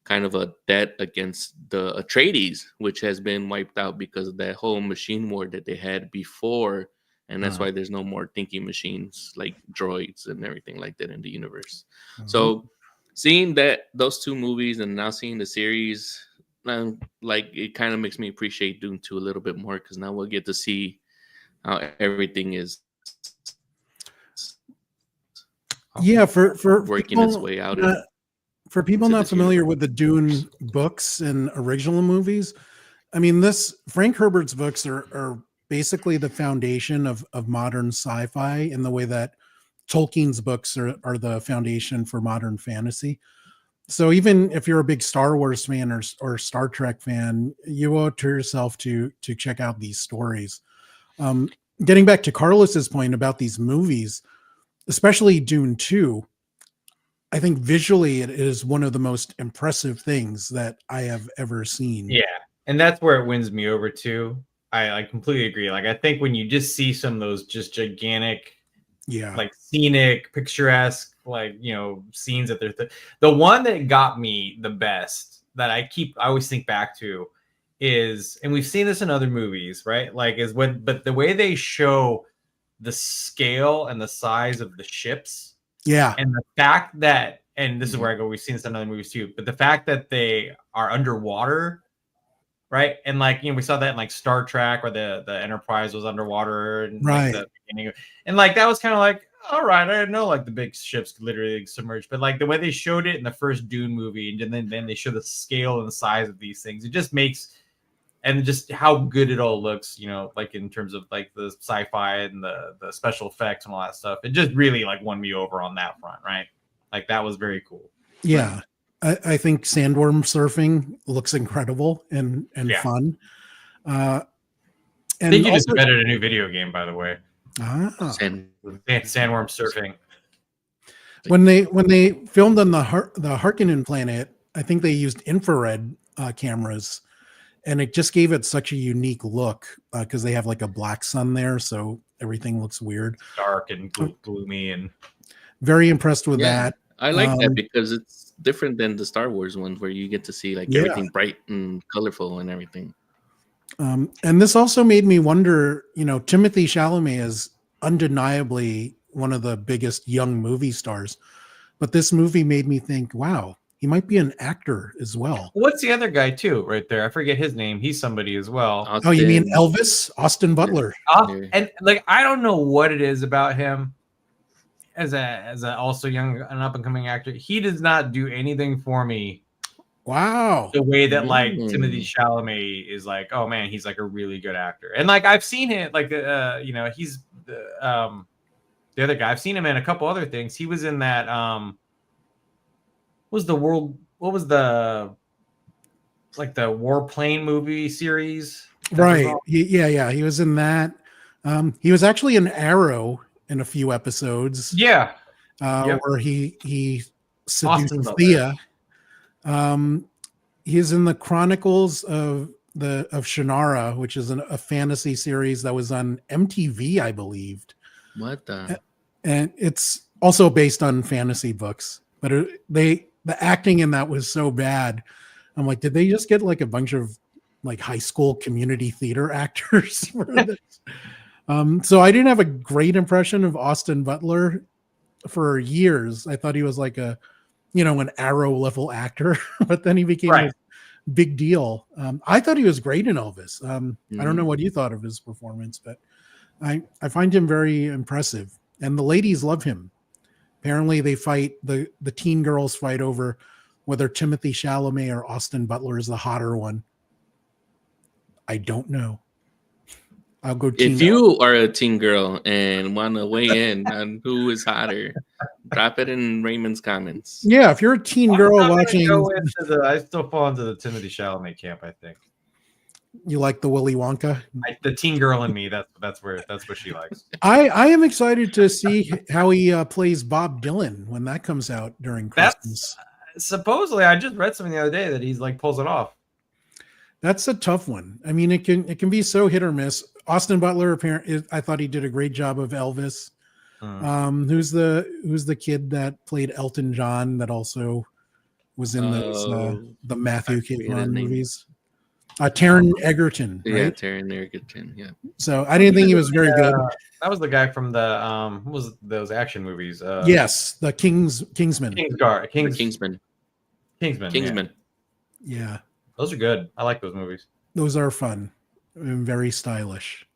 kind of a debt against the Atreides, which has been wiped out because of that whole machine war that they had before, and that's why there's no more thinking machines like droids and everything like that in the universe. So seeing those 2 movies and now seeing the series, like, it kind of makes me appreciate Dune 2 a little bit more, because now we'll get to see how everything is for working people, its way out. For people not this familiar universe. with the Dune books and original movies, I mean, this Frank Herbert's books are basically the foundation of modern sci-fi in the way that Tolkien's books are the foundation for modern fantasy. So even if you're a big Star Wars fan or Star Trek fan, you owe it to yourself to check out these stories. Um, Getting back to Carlos's point about these movies, especially Dune 2, I think visually it is one of the most impressive things that I have ever seen. Yeah, and that's where it wins me over too. I completely agree. Like I think when you just see some of those just gigantic, Yeah. like scenic, picturesque, like scenes that the one that got me the best that I always think back to is, and we've seen this in other movies, right? Like but the way they show the scale and the size of the ships. Yeah. And the fact that, and this is where I go, we've seen this in other movies too, but the fact that they are underwater, right? And like, we saw that in like Star Trek where the Enterprise was underwater and right. Like the beginning and like that was kind of like, all right, I didn't know like the big ships could literally submerge, but like the way they showed it in the first Dune movie and then they show the scale and the size of these things, it just makes, and just how good it all looks, like in terms of like the sci-fi and the special effects and all that stuff. It just really like won me over on that front, right? Like that was very cool. Yeah. I think sandworm surfing looks incredible and fun. And I think you just invented a new video game, by the way. Sandworm surfing. When they filmed on the Harkonnen planet, I think they used infrared cameras. And it just gave it such a unique look because they have like a black sun there, so everything looks weird, dark and gloomy, and very impressed with that. I like that because it's different than the Star Wars ones where you get to see like everything bright and colorful and everything. And this also made me wonder. Timothée Chalamet is undeniably one of the biggest young movie stars, but this movie made me think, wow. He might be an actor as well. What's the other guy too, right there? I forget his name. He's somebody as well. Austin. Oh, you mean Elvis? Austin Butler. And like, I don't know what it is about him as a also young and up and coming actor. He does not do anything for me. Wow. The way that like Timothée Chalamet is like, oh man, he's like a really good actor. And like I've seen it, like he's the other guy. I've seen him in a couple other things. He was in that what was the warplane movie series, right? He was in that. He was actually in Arrow in a few episodes, where he seduced Thea. He's in the Chronicles of Shannara, which is a fantasy series that was on MTV, I believed. And it's also based on fantasy books, but the acting in that was so bad. I'm like, did they just get like a bunch of like high school community theater actors for this? So I didn't have a great impression of Austin Butler for years. I thought he was like an Arrow level actor, but then he became a big deal. I thought he was great in Elvis. I don't know what you thought of his performance, but I find him very impressive, and the ladies love him. Apparently they fight, the teen girls fight over whether Timothée Chalamet or Austin Butler is the hotter one. I don't know. I'll go If you are a teen girl and want to weigh in on who is hotter, drop it in Raymond's comments. Yeah, if you're a teen girl watching... I still fall into the Timothée Chalamet camp, I think. You like the Willy Wonka? The teen girl in me, that's what she likes. I am excited to see how he plays Bob Dylan when that comes out during Christmas. Supposedly, I just read something the other day that he's like pulls it off. That's a tough one. I mean, it can be so hit or miss. Austin Butler, apparently, I thought he did a great job of Elvis. Who's the kid that played Elton John that also was in those the Matthew Cameron movies? Taron Egerton, right? Yeah, Taron Egerton. Yeah. So I didn't think he was very good. That was the guy from the what was those action movies? Yes, the Kingsman. Kingsman. Yeah. Those are good. I like those movies. Those are fun and very stylish.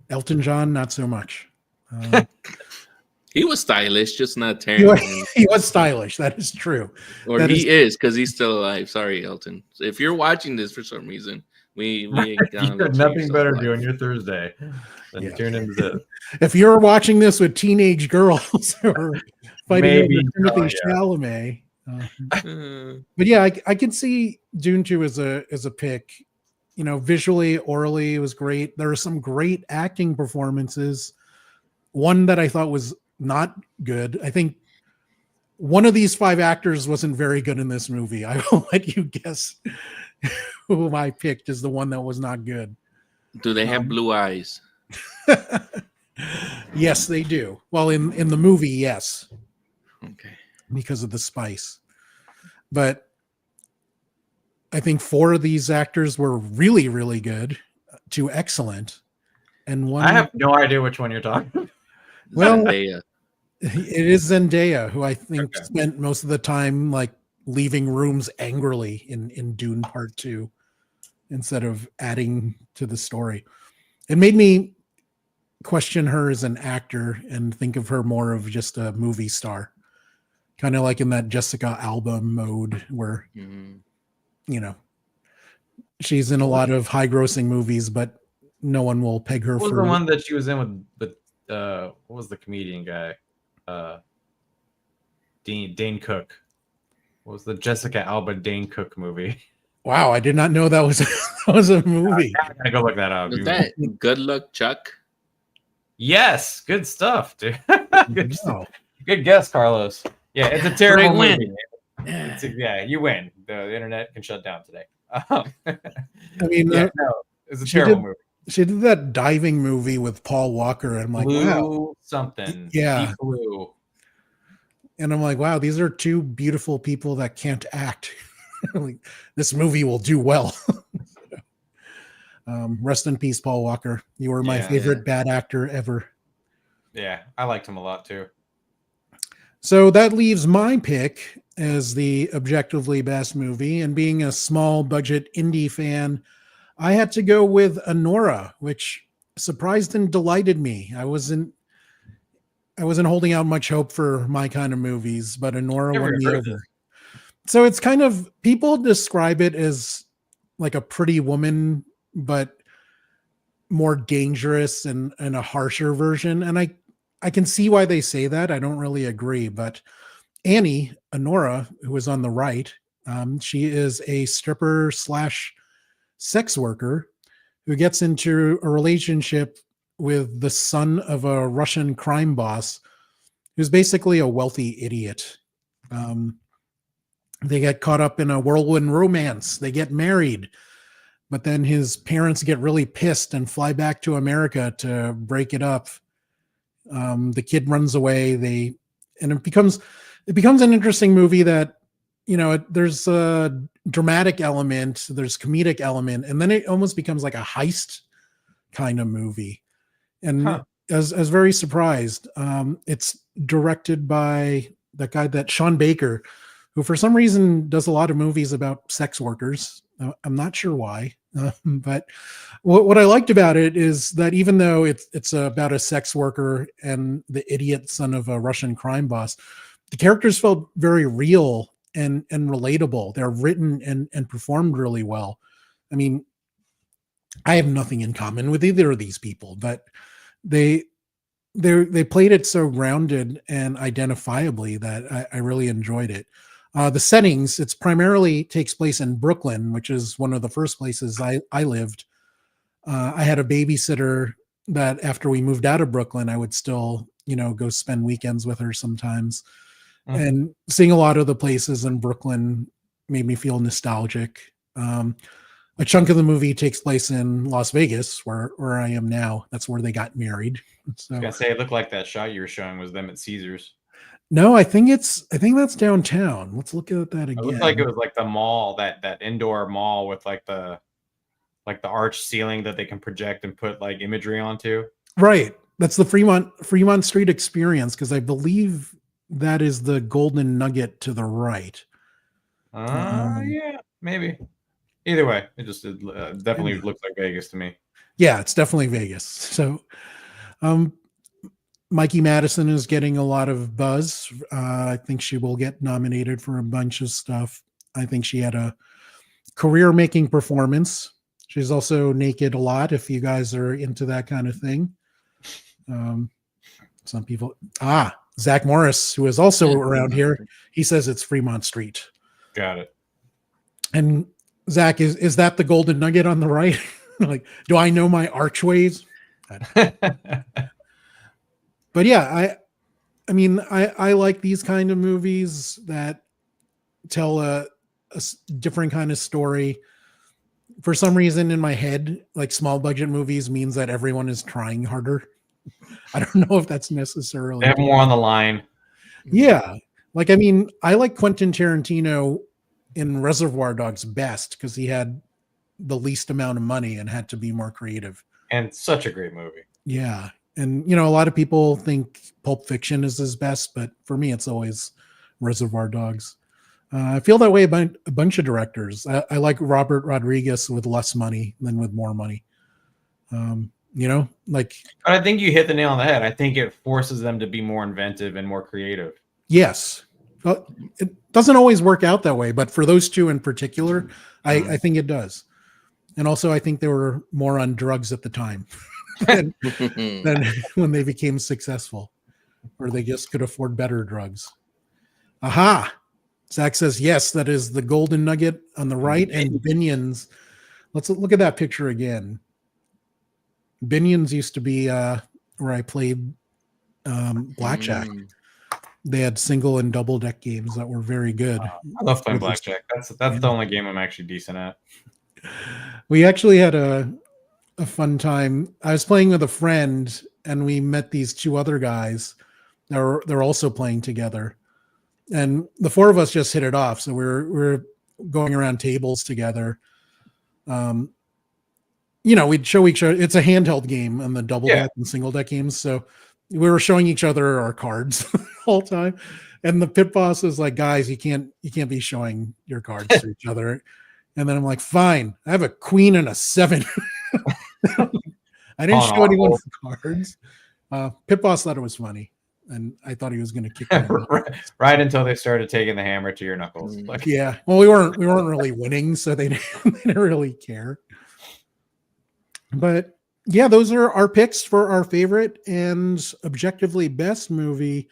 Elton John, not so much. He was stylish, just not He was, terrible. he was stylish. That is true. Or That he is because he's still alive. Sorry, Elton. If you're watching this for some reason, we You acknowledge got that you're nothing still better alive. doing your Thursday than Yeah. tune into this. If you're watching this with teenage girls or fighting Maybe, over Timothy yeah. Chalamet, Uh, but yeah, I can see Dune 2 as a pick. You know, visually, orally, it was great. There are some great acting performances. One that I thought was not good. I think one of these 5 actors wasn't very good in this movie. I will let you guess who I picked is the one that was not good. do they have blue eyes? Yes, they do. Well, in the movie, yes, Okay. because of the spice. But I think 4 of these actors were really, really good to excellent. And one, I have no idea which one you're talking about. well, Zendaya. it is Zendaya, who I think Okay. spent most of the time like leaving rooms angrily in Dune Part 2 instead of adding to the story. It made me question her as an actor and think of her more of just a movie star. Kind of like in that Jessica Alba mode where, Mhm. you know, she's in a lot of high grossing movies, but no one will peg her What was for the one that she was in with what was the comedian guy? Dane Cook. What was the Jessica Alba Dane Cook movie? Wow, I did not know that was that was a movie. I'm gonna go look that up. Was that Good Luck Chuck? Yes, good stuff, dude. good, No. good guess, Carlos. Yeah, it's a terrible win. movie. Yeah, you win. The internet can shut down today. I mean, yeah, no, it's a she terrible did- movie. she did that diving movie with Paul Walker, and I'm like, Blue wow. something. Yeah. Deep blue. And I'm like, wow, these are 2 beautiful people that can't act. Like, this movie will do well. Rest in peace, Paul Walker. You were my Yeah. favorite bad actor ever. Yeah, I liked him a lot too. So that leaves my pick as the objectively best movie. And being a small budget indie fan, I had to go with Anora, which surprised and delighted me. I wasn't holding out much hope for my kind of movies, but Anora Never won me heard over. this. So it's kind of, people describe it as like a Pretty Woman, but more dangerous and a harsher version. And I can see why they say that. I don't really agree, but Annie, Anora, who is on the right, she is a stripper / sex worker who gets into a relationship with the son of a Russian crime boss who's basically a wealthy idiot. They get caught up in a whirlwind romance. They get married, but then his parents get really pissed and fly back to America to break it up. The kid runs away. And it becomes an interesting movie that, you know, there's a dramatic element, there's comedic element, and then it almost becomes like a heist kind of movie. And I was very surprised. It's directed by that guy, that Sean Baker, who for some reason does a lot of movies about sex workers. I'm not sure why, but what I liked about it is that even though it's about a sex worker and the idiot son of a Russian crime boss, the characters felt very real and relatable. They're written and performed really well. I mean, I have nothing in common with either of these people, but they played it so grounded and identifiably that I really enjoyed it. The settings, it's primarily takes place in Brooklyn, which is one of the first places I lived. I had a babysitter that after we moved out of Brooklyn, I would still, you know, go spend weekends with her sometimes. Mhm. And seeing a lot of the places in Brooklyn made me feel nostalgic. A chunk of the movie takes place in Las Vegas, where I am now. That's where they got married. So I was gonna say it looked like that shot you were showing was them at Caesars. no, I think that's downtown. Let's look at that It again. looked like it was like the mall, that indoor mall with like the arch ceiling that they can project and put like imagery onto. Right. That's the Fremont Street Experience, because I believe that is the Golden Nugget to the right. Yeah, maybe. Either way, it just definitely looks like Vegas to me. Yeah, it's definitely Vegas. So, Mikey Madison is getting a lot of buzz. I think she will get nominated for a bunch of stuff. I think she had a career-making performance. She's also naked a lot, if you guys are into that kind of thing. Some people... Zach Morris, who is also around here, he says it's Fremont Street. Got it. And Zach, is that the golden nugget on the right? Like, do I know my archways? But yeah, I mean, I like these kind of movies that tell a different kind of story. For some reason in my head, like small budget movies means that everyone is trying harder. I don't know if that's necessarily. They have more on the line. Yeah. Like, I mean, I like Quentin Tarantino in Reservoir Dogs best because he had the least amount of money and had to be more creative. And such a great movie. Yeah. And, you know, a lot of people think Pulp Fiction is his best, but for me, it's always Reservoir Dogs. I feel that way about a bunch of directors. I like Robert Rodriguez with less money than with more money. You know, like. But I think you hit the nail on the head. I think it forces them to be more inventive and more creative. Yes. It doesn't always work out that way, but for those two in particular, I think it does. And also, I think they were more on drugs at the time than when they became successful, or they just could afford better drugs. Aha! Zach says, yes, that is the golden nugget on the right, and Binions. Let's look at that picture again. Binions used to be where I played blackjack. They had single and double deck games that were very good. I love playing blackjack. That's the only game I'm actually decent at. We actually had a fun time. I was playing with a friend, and we met these two other guys. They're also playing together, and the four of us just hit it off. So we're going around tables together. You know, we'd show each other. It's a handheld game on the double deck and single deck games. So we were showing each other our cards the whole time. And the pit boss was like, guys, you can't be showing your cards to each other. And then I'm like, fine, I have a queen and a 7. I didn't show anyone the cards. Pit boss thought it was funny, and I thought he was going to kick me. Right until they started taking the hammer to your knuckles. Like, yeah, well, we weren't really winning, so they didn't really care. But yeah, those are our picks for our favorite and objectively best movie.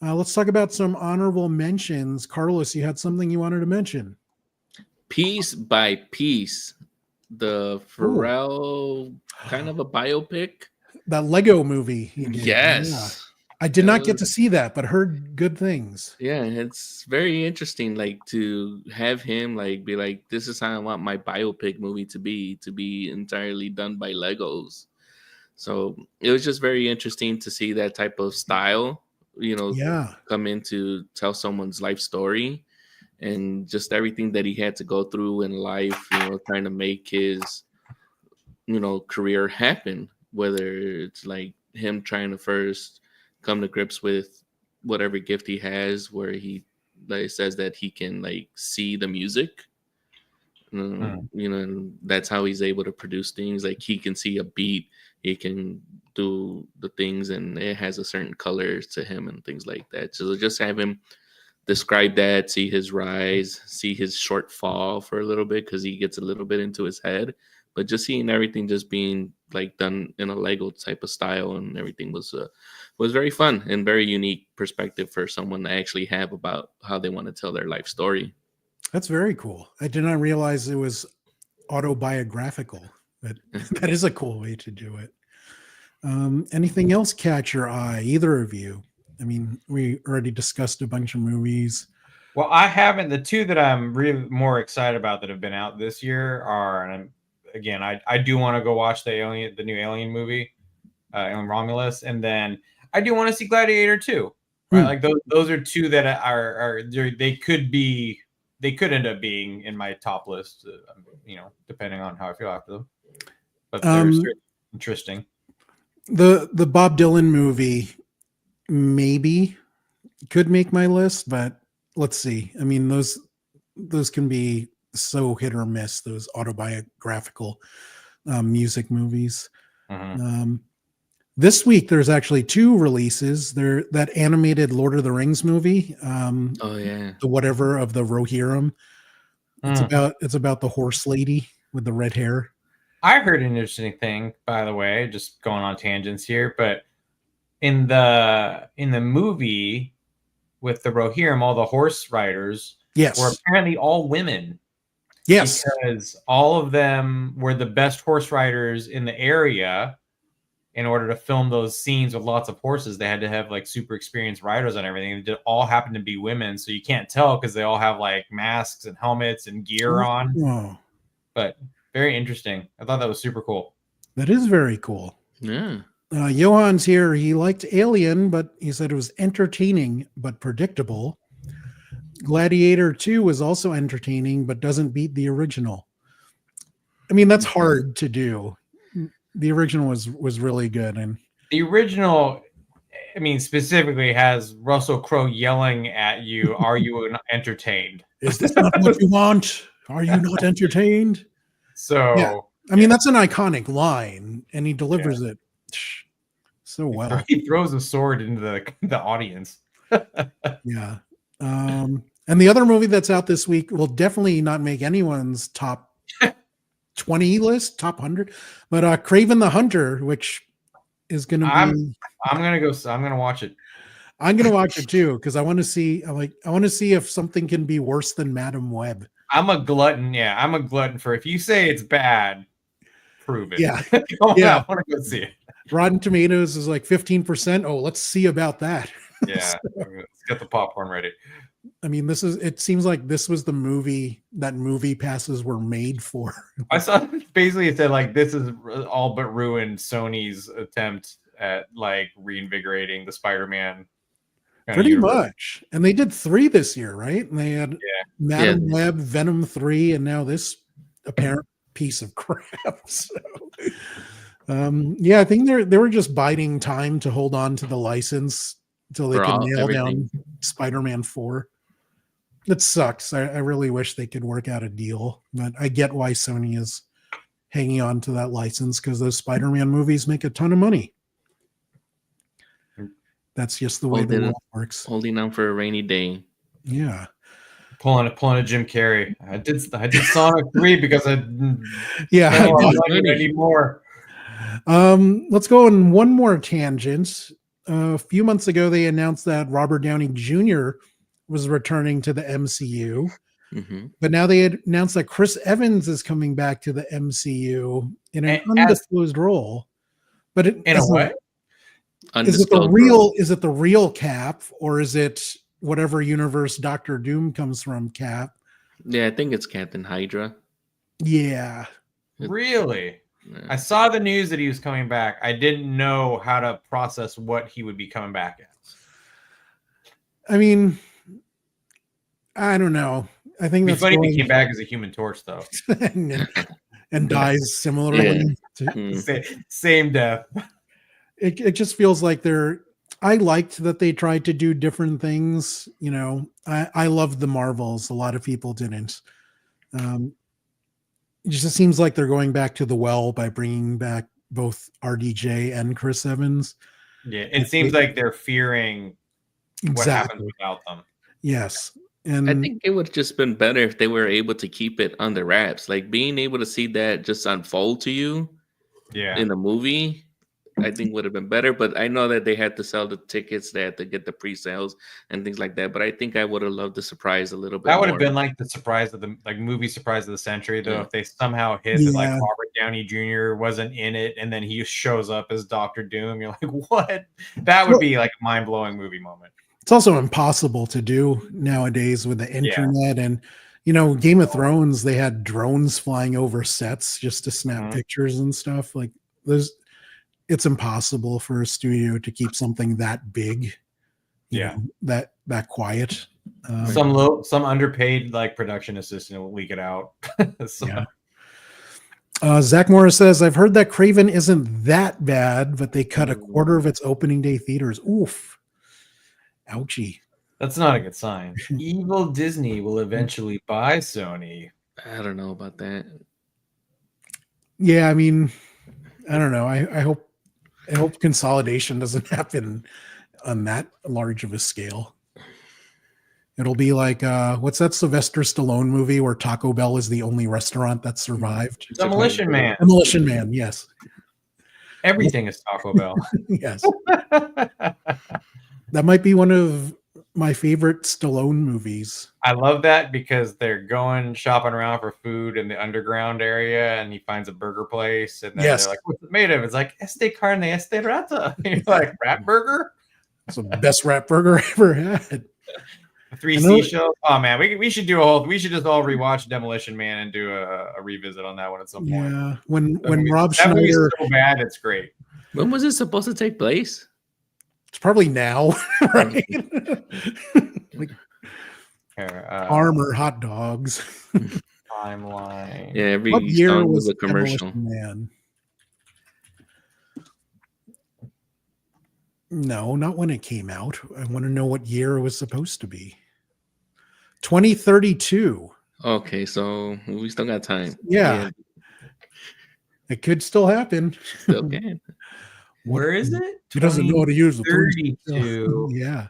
Let's talk about some honorable mentions. Carlos, you had something you wanted to mention. Piece by Piece, the Pharrell kind of a biopic. That Lego movie. Yes. Yeah. I did not get to see that, but heard good things. Yeah, it's very interesting, like, to have him like be like, this is how I want my biopic movie to be entirely done by Legos. So it was just very interesting to see that type of style, you know, come in to tell someone's life story, and just everything that he had to go through in life, you know, trying to make his, you know, career happen, whether it's like him trying to first come to grips with whatever gift he has, where he like says that he can like see the music, you know, and that's how he's able to produce things. Like, he can see a beat, he can do the things, and it has a certain color to him and things like that. So just have him describe that, see his rise, see his short fall for a little bit, because he gets a little bit into his head, but just seeing everything just being like done in a Lego type of style and everything was very fun and very unique perspective for someone to actually have about how they want to tell their life story. That's very cool. I did not realize it was autobiographical. That is a cool way to do it. Anything else catch your eye, either of you? I mean, we already discussed a bunch of movies. Well, I haven't. The two that I'm really more excited about that have been out this year are, and again, I do want to go watch the new Alien movie, Alien Romulus, and then I do want to see Gladiator 2. Right? Like those are two that are they could end up being in my top list, you know, depending on how I feel after them. But they're interesting. The Bob Dylan movie maybe could make my list, but let's see. I mean, those can be so hit or miss, those autobiographical music movies. This week, there's actually 2 releases. There, that animated Lord of the Rings movie, Oh yeah. the whatever of the Rohirrim. It's about the horse lady with the red hair. I heard an interesting thing, by the way, just going on tangents here, but in the movie with the Rohirrim, all the horse riders Yes. were apparently all women. Yes. Because all of them were the best horse riders in the area. In order to film those scenes with lots of horses, they had to have like super experienced riders and everything. They all happen to be women, so you can't tell because they all have like masks and helmets and gear on. Oh, But very interesting. I thought that was super cool. that is very cool. Yeah. Johan's here. He liked Alien, but he said it was entertaining but predictable. Gladiator 2 was also entertaining, but doesn't beat the original. I mean, that's hard to do. The original was really good, and The original, I mean, specifically has Russell Crowe yelling at you, "Are you entertained? Is this not what you want? Are you not entertained?" So, Yeah. I mean, that's an iconic line, and he delivers it so well. He throws a sword into the audience. Yeah. And the other movie that's out this week will definitely not make anyone's top 20 list, top 100, but Craven the Hunter, which is going to be. I'm gonna watch it. I'm going to watch it too because I want to see. I want to see if something can be worse than Madam Web. I'm a glutton. Yeah, I'm a glutton for if you say it's bad, prove it. Yeah. I want to go see it. Rotten Tomatoes is like 15%. Oh, let's see about that. Yeah, let's get the popcorn ready. I mean, it seems like this was the movie that movie passes were made for. I saw basically it said like this is all but ruined Sony's attempt at like reinvigorating the Spider-Man. Pretty much. And they did 3 this year, right? And they had Madam Web, Venom 3, and now this apparent piece of crap. So I think they were just biding time to hold on to the license until they can nail down Spider-Man 4. It sucks. I really wish they could work out a deal, but I get why Sony is hanging on to that license because those Spider-Man movies make a ton of money. That's just the way the world works. Holding on for a rainy day. Yeah. Pulling a Jim Carrey. I did Sonic 3 because I need more. Let's go on one more tangent. A few months ago, they announced that Robert Downey Jr. was returning to the MCU. Mm-hmm. But now they had announced that Chris Evans is coming back to the MCU in an undisclosed role. But in a way, is it the real Cap, or is it whatever universe Doctor Doom comes from Cap? Yeah, I think it's Captain Hydra. Yeah. Really? Yeah. I saw the news that he was coming back. I didn't know how to process what he would be coming back as. I mean, I don't know. I think that's funny if he came back as a Human Torch, though, and dies similarly. Same death. It just feels like I liked that they tried to do different things. You know, I loved the Marvels. A lot of people didn't. It just seems like they're going back to the well by bringing back both RDJ and Chris Evans. Yeah, it seems like they're fearing what happens without them. Yes. And I think it would have just been better if they were able to keep it under wraps. Like being able to see that just unfold to you in the movie, I think would have been better. But I know that they had to sell the tickets, they had to get the pre-sales and things like that. But I think I would have loved the surprise a little bit. That would have been like the surprise of the movie surprise of the century, though, if they somehow hit that like Robert Downey Jr. wasn't in it and then he shows up as Dr. Doom. You're like, what? That would be like a mind-blowing movie moment. It's also impossible to do nowadays with the internet and, you know, Game of Thrones, they had drones flying over sets just to snap pictures and stuff. Like it's impossible for a studio to keep something that big, you know, that quiet. Some underpaid like production assistant will leak it out. Zach Morris says, I've heard that Craven isn't that bad, but they cut a quarter of its opening day theaters. Oof. Ouchie. That's not a good sign. Evil Disney will eventually buy Sony. I don't know about that. Yeah, I mean, I don't know. I hope I hope consolidation doesn't happen on that large of a scale. It'll be like what's that Sylvester Stallone movie where Taco Bell is the only restaurant that survived? Demolition Man. Demolition Man, yes. Everything is Taco Bell. Yes. That might be one of my favorite Stallone movies. I love that because they're going shopping around for food in the underground area, and he finds a burger place, and then Yes. they're like, "What's it made of?" It's like "Este carne, este rata." And you're like, "Rat burger." It's the best rat burger I ever had. 3 seashells. Oh man, we should do a whole. We should just all rewatch Demolition Man and do a revisit on that one at some point. Yeah, when movie, Rob that movie's Schneider, so bad, it's great. When was it supposed to take place? it's probably now, right? Like Here, armor hot dogs. timeline. Yeah, every What year song was was a commercial. Demolition Man? No, not when it came out. I want to know what year it was supposed to be. 2032. Okay, so we still got time. Yeah. It could still happen. Still can. Where is it? He doesn't know how to use the 32. Yeah.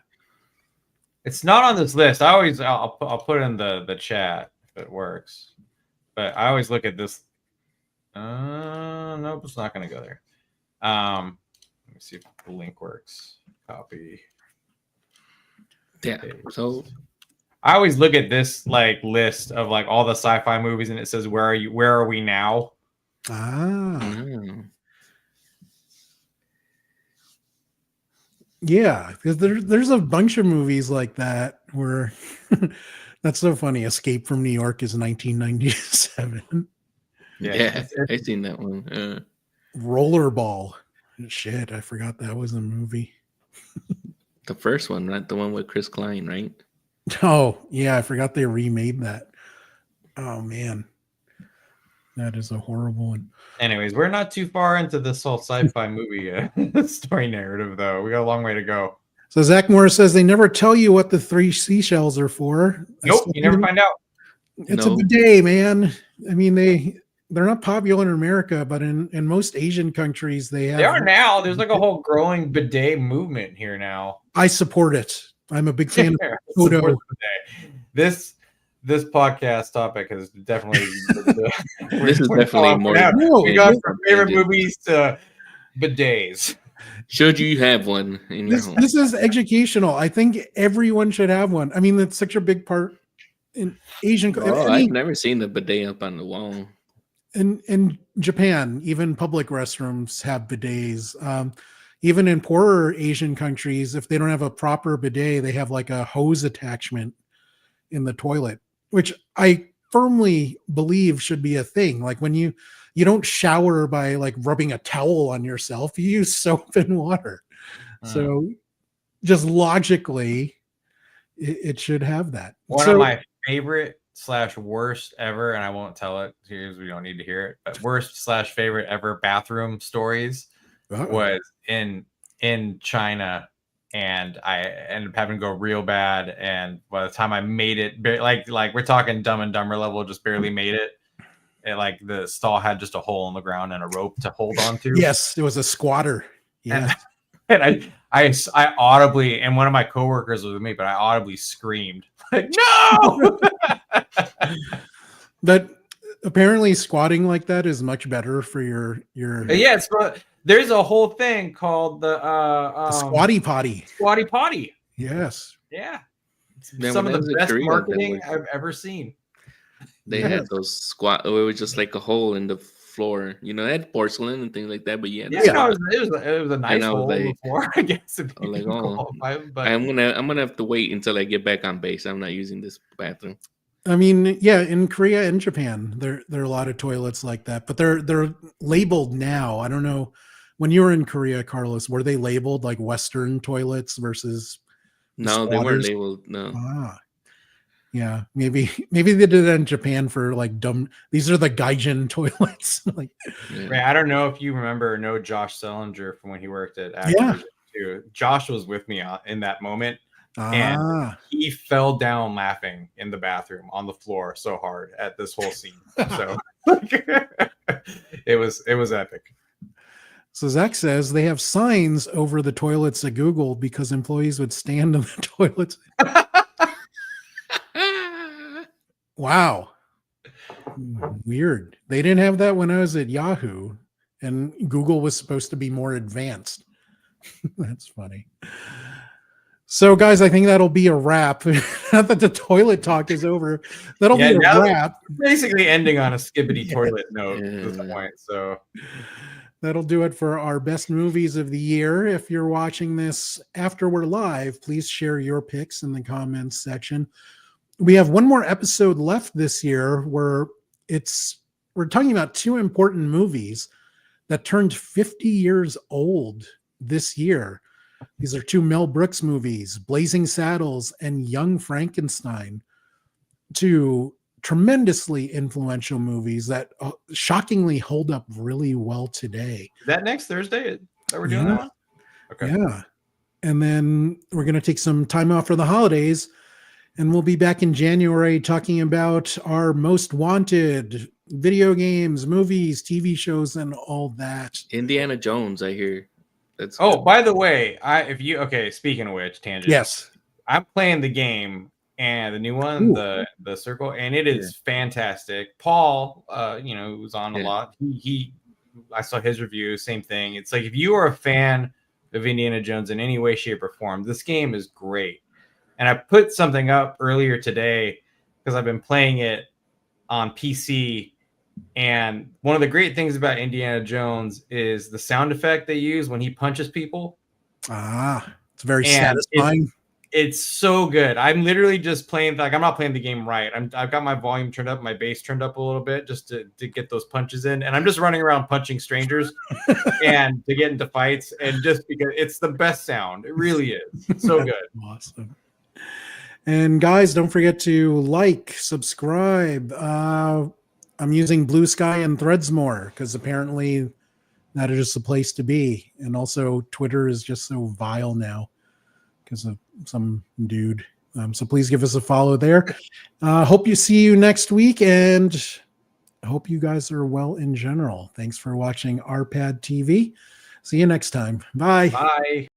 It's not on this list. I'll put it in the chat if it works. But I always look at this. Nope, it's not going to go there. Let me see if the link works. Copy. Yeah. So I always look at this like list of like all the sci-fi movies, and it says where are we now? Yeah, because there's a bunch of movies like that where that's so funny. Escape from New York is 1997. Yeah, I seen that one. Rollerball. Shit, I forgot that was a movie. The first one, right? The one with Chris Klein, right? Oh, yeah, I forgot they remade that. Oh man. That is a horrible one. Anyways, we're not too far into this whole sci-fi movie story narrative, though. We got a long way to go. So Zach Morris says they never tell you what the 3 seashells are for. Nope, you never find out. It's a bidet, man. I mean, they're not popular in America, but in most Asian countries, they are now. There's like a whole growing bidet movement here now. I support it. I'm a big fan of Odo. This podcast topic is definitely this is definitely more. We got from favorite movies to bidets. Should you have one in your home? This is educational. I think everyone should have one. I mean, it's such a big part in Asian. I've never seen the bidet up on the wall. In Japan, even public restrooms have bidets. Even in poorer Asian countries, if they don't have a proper bidet, they have like a hose attachment in the toilet, which I firmly believe should be a thing. Like when you don't shower by like rubbing a towel on yourself, you use soap and water. So just logically, it should have that. One of my favorite / worst ever, and I won't tell it because we don't need to hear it, but worst / favorite ever bathroom stories was in China, and I ended up having to go real bad, and by the time I made it, like we're talking Dumb and Dumber level, just barely made it. Like the stall had just a hole in the ground and a rope to hold on to. Yes, it was a squatter. Yeah. And I audibly, and one of my coworkers was with me, but I audibly screamed like, "No!" But apparently squatting like that is much better for your Yes, but there's a whole thing called the squatty potty. Squatty potty. Yes. Yeah. Man, some of the best Korea, marketing I've ever seen. They had those squat. It was just like a hole in the floor. You know, they had porcelain and things like that. But it was a nice hole in the floor, I guess. If you but I'm gonna have to wait until I get back on base. I'm not using this bathroom. I mean, yeah, in Korea and Japan, there are a lot of toilets like that, but they're labeled now. I don't know. When you were in Korea, Carlos, were they labeled like Western toilets versus? No, they weren't labeled. No. Yeah, maybe they did it in Japan for like dumb. These are the gaijin toilets. Like, I don't know if you know Josh Selinger from when he worked at Activision too. Josh was with me in that moment. And he fell down laughing in the bathroom on the floor so hard at this whole scene. So it was epic. So Zach says they have signs over the toilets at Google because employees would stand in the toilets. Wow. Weird. They didn't have that when I was at Yahoo, and Google was supposed to be more advanced. That's funny. So, guys, I think that'll be a wrap. Now that the toilet talk is over, that'll be a wrap. Basically ending on a skibbity toilet note at this point. So that'll do it for our best movies of the year. If you're watching this after we're live, please share your picks in the comments section. We have one more episode left this year where we're talking about two important movies that turned 50 years old this year. These are two Mel Brooks movies, Blazing Saddles and Young Frankenstein, two tremendously influential movies that shockingly hold up really well today. Is that next Thursday that we're doing that one? Okay. Yeah. And then we're going to take some time off for the holidays, and we'll be back in January talking about our most wanted video games, movies, TV shows, and all that. Indiana Jones, I hear. By the way, speaking of which, tangent. Yes. I'm playing the game and the new one, the Circle, and it is fantastic. Paul, who's on a lot, I saw his review, same thing. It's like if you are a fan of Indiana Jones in any way, shape, or form, this game is great. And I put something up earlier today because I've been playing it on PC. And one of the great things about Indiana Jones is the sound effect they use when he punches people. It's very satisfying. It's so good. I'm literally just playing, I'm not playing the game right. I've got my volume turned up, my bass turned up a little bit just to get those punches in. And I'm just running around punching strangers and to get into fights. And just because it's the best sound. It really is. So good. Awesome. And guys, don't forget to like, subscribe. I'm using Blue Sky and Threads more because apparently that is just the place to be. And also Twitter is just so vile now because of some dude. So please give us a follow there. Hope you see you next week, and I hope you guys are well in general. Thanks for watching RPadTV. See you next time. Bye. Bye.